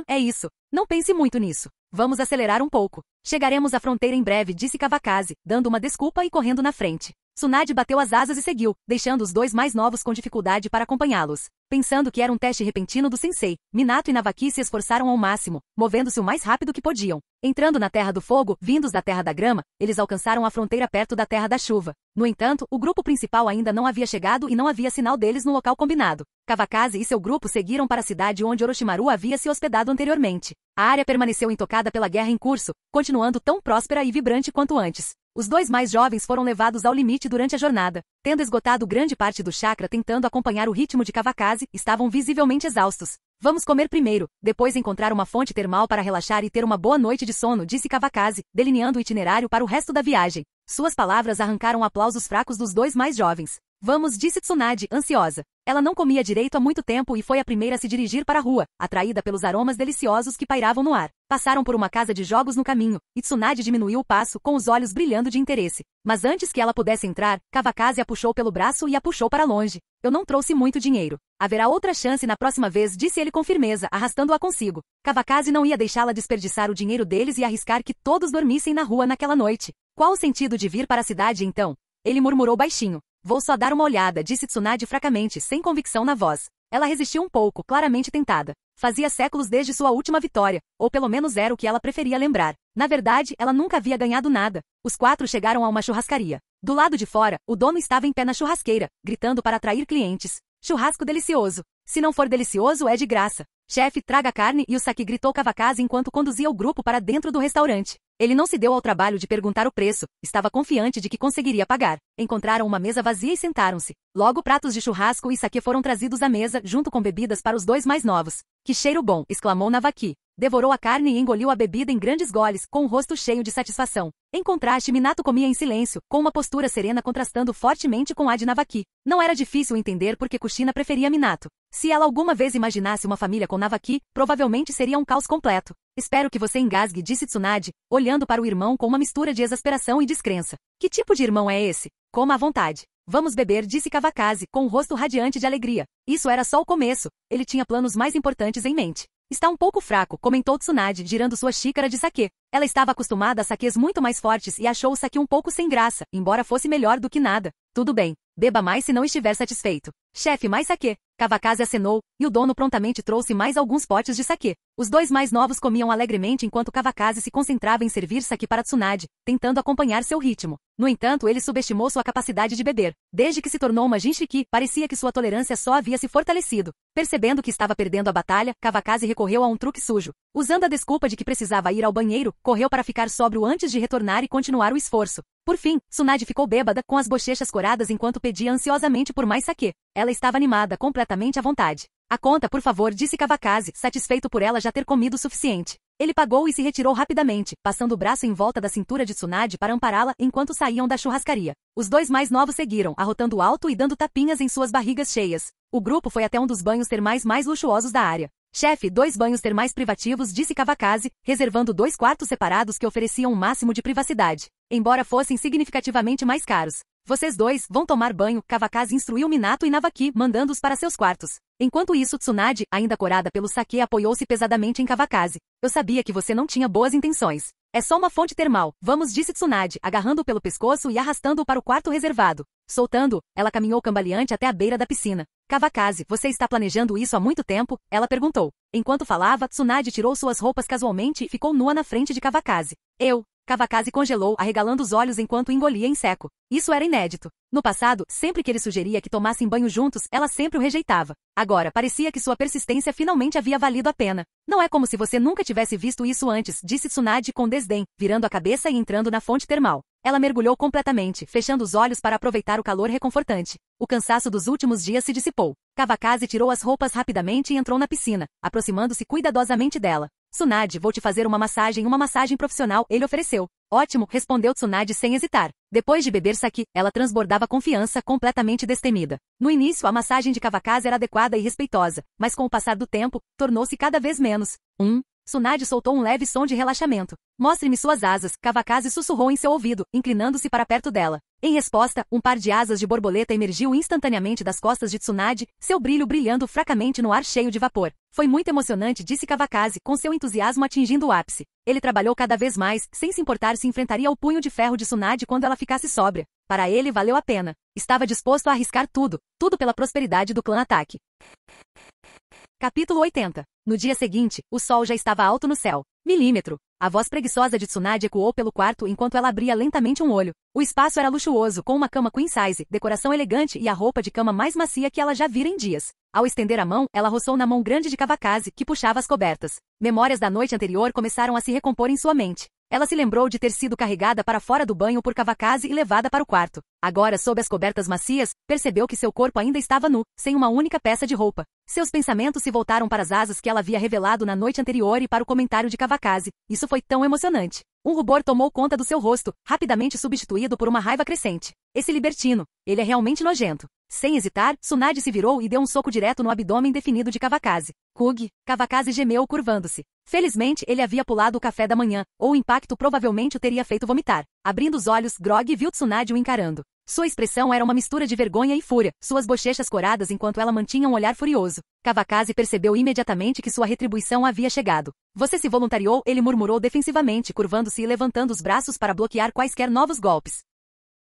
É isso. Não pense muito nisso. Vamos acelerar um pouco. Chegaremos à fronteira em breve, disse Kawakaze, dando uma desculpa e correndo na frente. Tsunade bateu as asas e seguiu, deixando os dois mais novos com dificuldade para acompanhá-los. Pensando que era um teste repentino do sensei, Minato e Navaki se esforçaram ao máximo, movendo-se o mais rápido que podiam. Entrando na Terra do Fogo, vindos da Terra da Grama, eles alcançaram a fronteira perto da Terra da Chuva. No entanto, o grupo principal ainda não havia chegado e não havia sinal deles no local combinado. Kawakaze e seu grupo seguiram para a cidade onde Orochimaru havia se hospedado anteriormente. A área permaneceu intocada pela guerra em curso, continuando tão próspera e vibrante quanto antes. Os dois mais jovens foram levados ao limite durante a jornada. Tendo esgotado grande parte do chakra tentando acompanhar o ritmo de Kawakaze, estavam visivelmente exaustos. Vamos comer primeiro, depois encontrar uma fonte termal para relaxar e ter uma boa noite de sono, disse Kawakaze, delineando o itinerário para o resto da viagem. Suas palavras arrancaram aplausos fracos dos dois mais jovens. Vamos, disse Tsunade, ansiosa. Ela não comia direito há muito tempo e foi a primeira a se dirigir para a rua, atraída pelos aromas deliciosos que pairavam no ar. Passaram por uma casa de jogos no caminho, e Tsunade diminuiu o passo, com os olhos brilhando de interesse. Mas antes que ela pudesse entrar, Kawakaze a puxou pelo braço e a puxou para longe. Eu não trouxe muito dinheiro. Haverá outra chance na próxima vez, disse ele com firmeza, arrastando-a consigo. Kawakaze não ia deixá-la desperdiçar o dinheiro deles e arriscar que todos dormissem na rua naquela noite. Qual o sentido de vir para a cidade então? Ele murmurou baixinho. Vou só dar uma olhada, disse Tsunade fracamente, sem convicção na voz. Ela resistiu um pouco, claramente tentada. Fazia séculos desde sua última vitória, ou pelo menos era o que ela preferia lembrar. Na verdade, ela nunca havia ganhado nada. Os quatro chegaram a uma churrascaria. Do lado de fora, o dono estava em pé na churrasqueira, gritando para atrair clientes. Churrasco delicioso. Se não for delicioso, é de graça. Chefe, traga carne e o sake, gritou Kawakaze enquanto conduzia o grupo para dentro do restaurante. Ele não se deu ao trabalho de perguntar o preço, estava confiante de que conseguiria pagar. Encontraram uma mesa vazia e sentaram-se. Logo pratos de churrasco e sake foram trazidos à mesa, junto com bebidas para os dois mais novos. Que cheiro bom, exclamou Navaki. Devorou a carne e engoliu a bebida em grandes goles, com o rosto cheio de satisfação. Em contraste, Minato comia em silêncio, com uma postura serena contrastando fortemente com a de Navaki. Não era difícil entender por que Kushina preferia Minato. Se ela alguma vez imaginasse uma família com Navaki, provavelmente seria um caos completo. Espero que você engasgue, disse Tsunade, olhando para o irmão com uma mistura de exasperação e descrença. Que tipo de irmão é esse? Coma à vontade. Vamos beber, disse Kawakaze, com o rosto radiante de alegria. Isso era só o começo. Ele tinha planos mais importantes em mente. Está um pouco fraco, comentou Tsunade, girando sua xícara de saquê. Ela estava acostumada a saquês muito mais fortes e achou o saquê um pouco sem graça, embora fosse melhor do que nada. Tudo bem. Beba mais se não estiver satisfeito. Chefe, mais saquê. Kawakaze acenou, e o dono prontamente trouxe mais alguns potes de saquê. Os dois mais novos comiam alegremente enquanto Kawakaze se concentrava em servir saquê para Tsunade, tentando acompanhar seu ritmo. No entanto, ele subestimou sua capacidade de beber. Desde que se tornou uma Jinchuriki, parecia que sua tolerância só havia se fortalecido. Percebendo que estava perdendo a batalha, Kawakaze recorreu a um truque sujo. Usando a desculpa de que precisava ir ao banheiro, correu para ficar sóbrio antes de retornar e continuar o esforço. Por fim, Tsunade ficou bêbada, com as bochechas coradas enquanto pedia ansiosamente por mais saquê. Ela estava animada, completamente à vontade. A conta, por favor, disse Kawakaze, satisfeito por ela já ter comido o suficiente. Ele pagou e se retirou rapidamente, passando o braço em volta da cintura de Tsunade para ampará-la enquanto saíam da churrascaria. Os dois mais novos seguiram, arrotando alto e dando tapinhas em suas barrigas cheias. O grupo foi até um dos banhos termais mais luxuosos da área. Chefe, 2 banhos termais privativos, disse Kawakaze, reservando 2 quartos separados que ofereciam um máximo de privacidade, embora fossem significativamente mais caros. Vocês dois vão tomar banho, Kawakaze instruiu Minato e Navaki, mandando-os para seus quartos. Enquanto isso, Tsunade, ainda corada pelo saquê, apoiou-se pesadamente em Kawakaze. Eu sabia que você não tinha boas intenções. É só uma fonte termal. Vamos, disse Tsunade, agarrando-o pelo pescoço e arrastando-o para o quarto reservado. Soltando-o, ela caminhou cambaleante até a beira da piscina. Kawakazi, você está planejando isso há muito tempo? Ela perguntou. Enquanto falava, Tsunade tirou suas roupas casualmente e ficou nua na frente de Kawakazi. Kawakazi congelou, arregalando os olhos enquanto engolia em seco. Isso era inédito. No passado, sempre que ele sugeria que tomassem banho juntos, ela sempre o rejeitava. Agora, parecia que sua persistência finalmente havia valido a pena. Não é como se você nunca tivesse visto isso antes, disse Tsunade com desdém, virando a cabeça e entrando na fonte termal. Ela mergulhou completamente, fechando os olhos para aproveitar o calor reconfortante. O cansaço dos últimos dias se dissipou. Kawakazi tirou as roupas rapidamente e entrou na piscina, aproximando-se cuidadosamente dela. Tsunade, vou te fazer uma massagem profissional, ele ofereceu. Ótimo, respondeu Tsunade sem hesitar. Depois de beber sake, ela transbordava confiança, completamente destemida. No início, a massagem de Kawakazi era adequada e respeitosa, mas com o passar do tempo, tornou-se cada vez menos. Tsunade soltou um leve som de relaxamento. Mostre-me suas asas, Kawakazi sussurrou em seu ouvido, inclinando-se para perto dela. Em resposta, um par de asas de borboleta emergiu instantaneamente das costas de Tsunade, seu brilho brilhando fracamente no ar cheio de vapor. Foi muito emocionante, disse Kawakazi, com seu entusiasmo atingindo o ápice. Ele trabalhou cada vez mais, sem se importar se enfrentaria o punho de ferro de Tsunade quando ela ficasse sóbria. Para ele valeu a pena. Estava disposto a arriscar tudo pela prosperidade do clã Ataque. Capítulo 80. No dia seguinte, o sol já estava alto no céu. Milímetro. A voz preguiçosa de Tsunade ecoou pelo quarto enquanto ela abria lentamente um olho. O espaço era luxuoso, com uma cama queen size, decoração elegante e a roupa de cama mais macia que ela já vira em dias. Ao estender a mão, ela roçou na mão grande de Kawakazi, que puxava as cobertas. Memórias da noite anterior começaram a se recompor em sua mente. Ela se lembrou de ter sido carregada para fora do banho por Kawakazi e levada para o quarto. Agora, sob as cobertas macias, percebeu que seu corpo ainda estava nu, sem uma única peça de roupa. Seus pensamentos se voltaram para as asas que ela havia revelado na noite anterior e para o comentário de Kawakazi. Isso foi tão emocionante. Um rubor tomou conta do seu rosto, rapidamente substituído por uma raiva crescente. Esse libertino. Ele é realmente nojento. Sem hesitar, Tsunade se virou e deu um soco direto no abdômen definido de Kawakazi. Kug. Kawakazi gemeu curvando-se. Felizmente, ele havia pulado o café da manhã, ou o impacto provavelmente o teria feito vomitar. Abrindo os olhos, Grog viu Tsunade o encarando. Sua expressão era uma mistura de vergonha e fúria, suas bochechas coradas enquanto ela mantinha um olhar furioso. Kawakazi percebeu imediatamente que sua retribuição havia chegado. Você se voluntariou, ele murmurou defensivamente, curvando-se e levantando os braços para bloquear quaisquer novos golpes.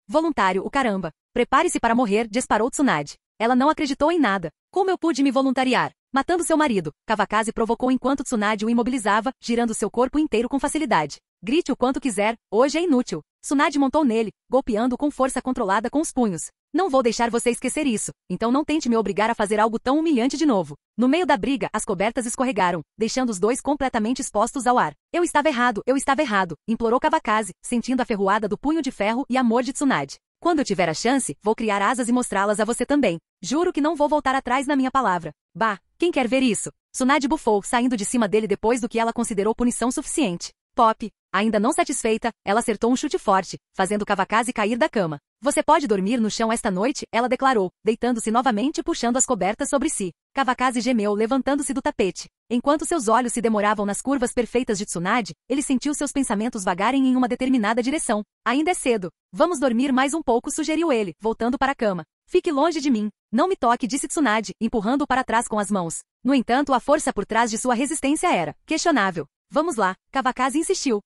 Voluntário, o caramba. Prepare-se para morrer, disparou Tsunade. Ela não acreditou em nada. Como eu pude me voluntariar? Matando seu marido, Kawakazi provocou enquanto Tsunade o imobilizava, girando seu corpo inteiro com facilidade. Grite o quanto quiser, hoje é inútil. Tsunade montou nele, golpeando com força controlada com os punhos. Não vou deixar você esquecer isso, então não tente me obrigar a fazer algo tão humilhante de novo. No meio da briga, as cobertas escorregaram, deixando os dois completamente expostos ao ar. Eu estava errado, implorou Kawakazi, sentindo a ferroada do punho de ferro e amor de Tsunade. Quando eu tiver a chance, vou criar asas e mostrá-las a você também. Juro que não vou voltar atrás na minha palavra. Bah, quem quer ver isso? Tsunade bufou, saindo de cima dele depois do que ela considerou punição suficiente. Pop. Ainda não satisfeita, ela acertou um chute forte, fazendo Kawakazi cair da cama. Você pode dormir no chão esta noite, ela declarou, deitando-se novamente e puxando as cobertas sobre si. Kawakazi gemeu, levantando-se do tapete. Enquanto seus olhos se demoravam nas curvas perfeitas de Tsunade, ele sentiu seus pensamentos vagarem em uma determinada direção. Ainda é cedo. Vamos dormir mais um pouco, sugeriu ele, voltando para a cama. Fique longe de mim. Não me toque, disse Tsunade, empurrando-o para trás com as mãos. No entanto, a força por trás de sua resistência era questionável. Vamos lá, Kawakazi insistiu.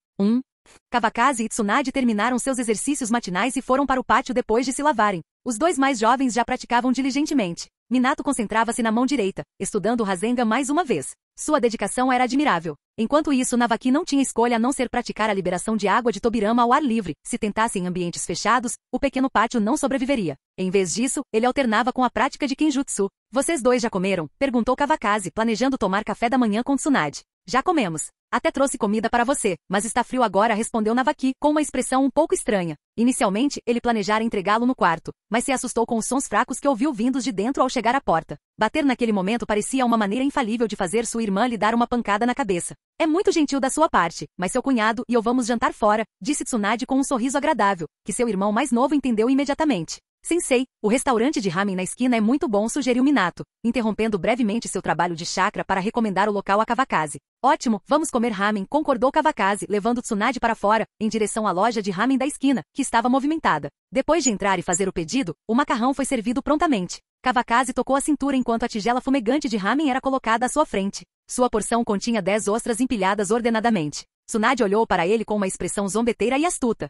Kawakazi e Tsunade terminaram seus exercícios matinais e foram para o pátio depois de se lavarem. Os dois mais jovens já praticavam diligentemente. Minato concentrava-se na mão direita, estudando o Rasengan mais uma vez. Sua dedicação era admirável. Enquanto isso, Navaki não tinha escolha a não ser praticar a liberação de água de Tobirama ao ar livre. Se tentasse em ambientes fechados, o pequeno pátio não sobreviveria. Em vez disso, ele alternava com a prática de Kinjutsu. Vocês dois já comeram? Perguntou Kawakazi, planejando tomar café da manhã com Tsunade. Já comemos. Até trouxe comida para você, mas está frio agora, respondeu Navaki, com uma expressão um pouco estranha. Inicialmente, ele planejara entregá-lo no quarto, mas se assustou com os sons fracos que ouviu vindos de dentro ao chegar à porta. Bater naquele momento parecia uma maneira infalível de fazer sua irmã lhe dar uma pancada na cabeça. É muito gentil da sua parte, mas seu cunhado e eu vamos jantar fora, disse Tsunade com um sorriso agradável, que seu irmão mais novo entendeu imediatamente. Sensei, o restaurante de ramen na esquina é muito bom, sugeriu Minato, interrompendo brevemente seu trabalho de chakra para recomendar o local a Kawakazi. Ótimo, vamos comer ramen, concordou Kawakazi, levando Tsunade para fora, em direção à loja de ramen da esquina, que estava movimentada. Depois de entrar e fazer o pedido, o macarrão foi servido prontamente. Kawakazi tocou a cintura enquanto a tigela fumegante de ramen era colocada à sua frente. Sua porção continha 10 ostras empilhadas ordenadamente. Tsunade olhou para ele com uma expressão zombeteira e astuta.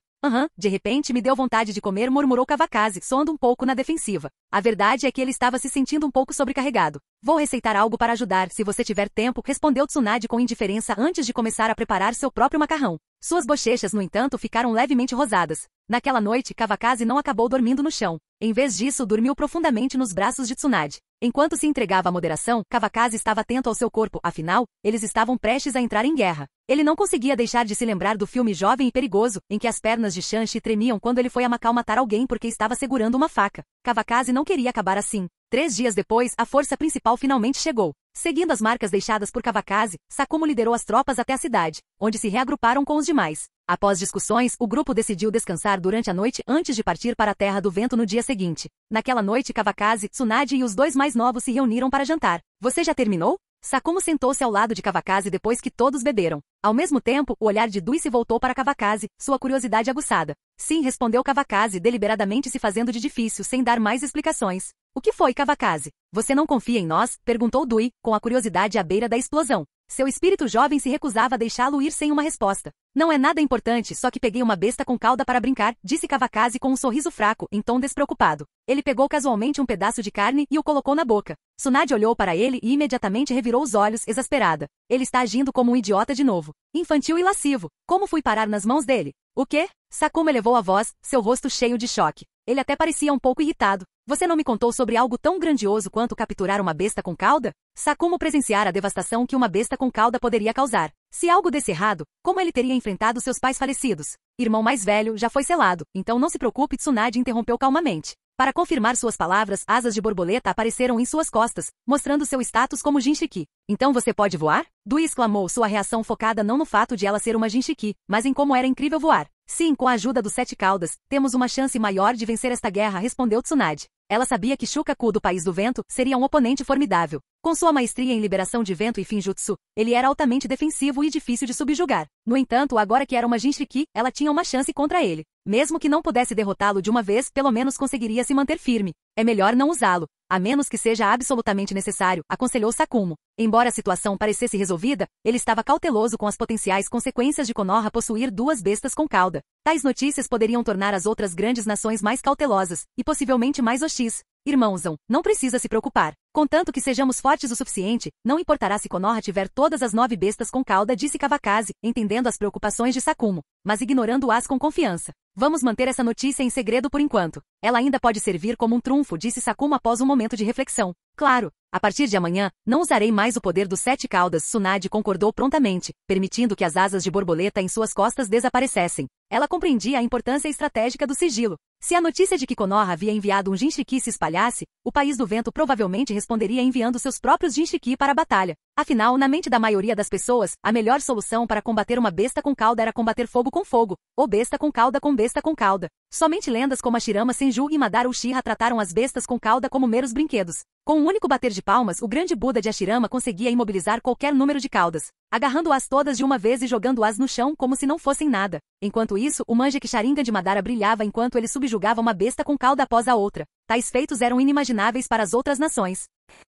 De repente me deu vontade de comer, murmurou Kavakazi, soando um pouco na defensiva. A verdade é que ele estava se sentindo um pouco sobrecarregado. Vou receitar algo para ajudar, se você tiver tempo, respondeu Tsunade com indiferença antes de começar a preparar seu próprio macarrão. Suas bochechas, no entanto, ficaram levemente rosadas. Naquela noite, Kavakazi não acabou dormindo no chão. Em vez disso, dormiu profundamente nos braços de Tsunade. Enquanto se entregava à moderação, Kavakazi estava atento ao seu corpo, afinal, eles estavam prestes a entrar em guerra. Ele não conseguia deixar de se lembrar do filme Jovem e Perigoso, em que as pernas de Shanshi tremiam quando ele foi a Macau matar alguém porque estava segurando uma faca. Kavakazi não queria acabar assim. 3 dias depois, a força principal finalmente chegou. Seguindo as marcas deixadas por Kavakazi, Sakumo liderou as tropas até a cidade, onde se reagruparam com os demais. Após discussões, o grupo decidiu descansar durante a noite antes de partir para a Terra do Vento no dia seguinte. Naquela noite, Kavakazi, Tsunade e os 2 mais novos se reuniram para jantar. Você já terminou? Sakumo sentou-se ao lado de Kavakazi depois que todos beberam. Ao mesmo tempo, o olhar de Dui se voltou para Kavakazi, sua curiosidade aguçada. Sim, respondeu Kavakazi, deliberadamente se fazendo de difícil, sem dar mais explicações. O que foi, Kavakazi? Você não confia em nós? Perguntou Dui, com a curiosidade à beira da explosão. Seu espírito jovem se recusava a deixá-lo ir sem uma resposta. Não é nada importante, só que peguei uma besta com cauda para brincar, disse Kavakazi com um sorriso fraco, em tom despreocupado. Ele pegou casualmente um pedaço de carne e o colocou na boca. Tsunade olhou para ele e imediatamente revirou os olhos, exasperada. Ele está agindo como um idiota de novo. Infantil e lascivo. Como fui parar nas mãos dele? O quê? Sakumo elevou a voz, seu rosto cheio de choque. Ele até parecia um pouco irritado. Você não me contou sobre algo tão grandioso quanto capturar uma besta com cauda? Sakumo presenciara a devastação que uma besta com cauda poderia causar. Se algo desse errado, como ele teria enfrentado seus pais falecidos? Irmão mais velho já foi selado, então não se preocupe, Tsunade interrompeu calmamente. Para confirmar suas palavras, asas de borboleta apareceram em suas costas, mostrando seu status como Jinchiki. Então você pode voar? Dui exclamou, sua reação focada não no fato de ela ser uma Jinchiki, mas em como era incrível voar. Sim, com a ajuda dos 7 caudas, temos uma chance maior de vencer esta guerra, respondeu Tsunade. Ela sabia que Shukaku do País do Vento seria um oponente formidável. Com sua maestria em liberação de vento e Finjutsu, ele era altamente defensivo e difícil de subjugar. No entanto, agora que era uma Jinchiki, ela tinha uma chance contra ele. Mesmo que não pudesse derrotá-lo de uma vez, pelo menos conseguiria se manter firme. É melhor não usá-lo, a menos que seja absolutamente necessário, aconselhou Sakumo. Embora a situação parecesse resolvida, ele estava cauteloso com as potenciais consequências de Konoha possuir 2 bestas com cauda. Tais notícias poderiam tornar as outras grandes nações mais cautelosas, e possivelmente mais hostis. Irmãozão, não precisa se preocupar. Contanto que sejamos fortes o suficiente, não importará se Konoha tiver todas as 9 bestas com cauda, disse Kavakazi, entendendo as preocupações de Sakumo, mas ignorando-as com confiança. Vamos manter essa notícia em segredo por enquanto. Ela ainda pode servir como um trunfo, disse Sakumo após um momento de reflexão. Claro. A partir de amanhã, não usarei mais o poder dos 7 caudas, Tsunade concordou prontamente, permitindo que as asas de borboleta em suas costas desaparecessem. Ela compreendia a importância estratégica do sigilo. Se a notícia de que Konoha havia enviado um Jinchiki se espalhasse, o País do Vento provavelmente responderia enviando seus próprios Jinchiki para a batalha. Afinal, na mente da maioria das pessoas, a melhor solução para combater uma besta com cauda era combater fogo com fogo, ou besta com cauda com besta com cauda. Somente lendas como Hashirama Senju e Madara Uchiha trataram as bestas com cauda como meros brinquedos. Com um único bater de palmas, o grande Buda de Hashirama conseguia imobilizar qualquer número de caudas, agarrando-as todas de uma vez e jogando-as no chão como se não fossem nada. Enquanto isso, o Manjeki Sharingan de Madara brilhava enquanto ele subjugava uma besta com cauda após a outra. Tais feitos eram inimagináveis para as outras nações.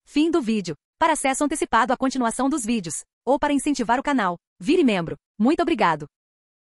Fim do vídeo. Para acesso antecipado à continuação dos vídeos, ou para incentivar o canal, vire membro. Muito obrigado.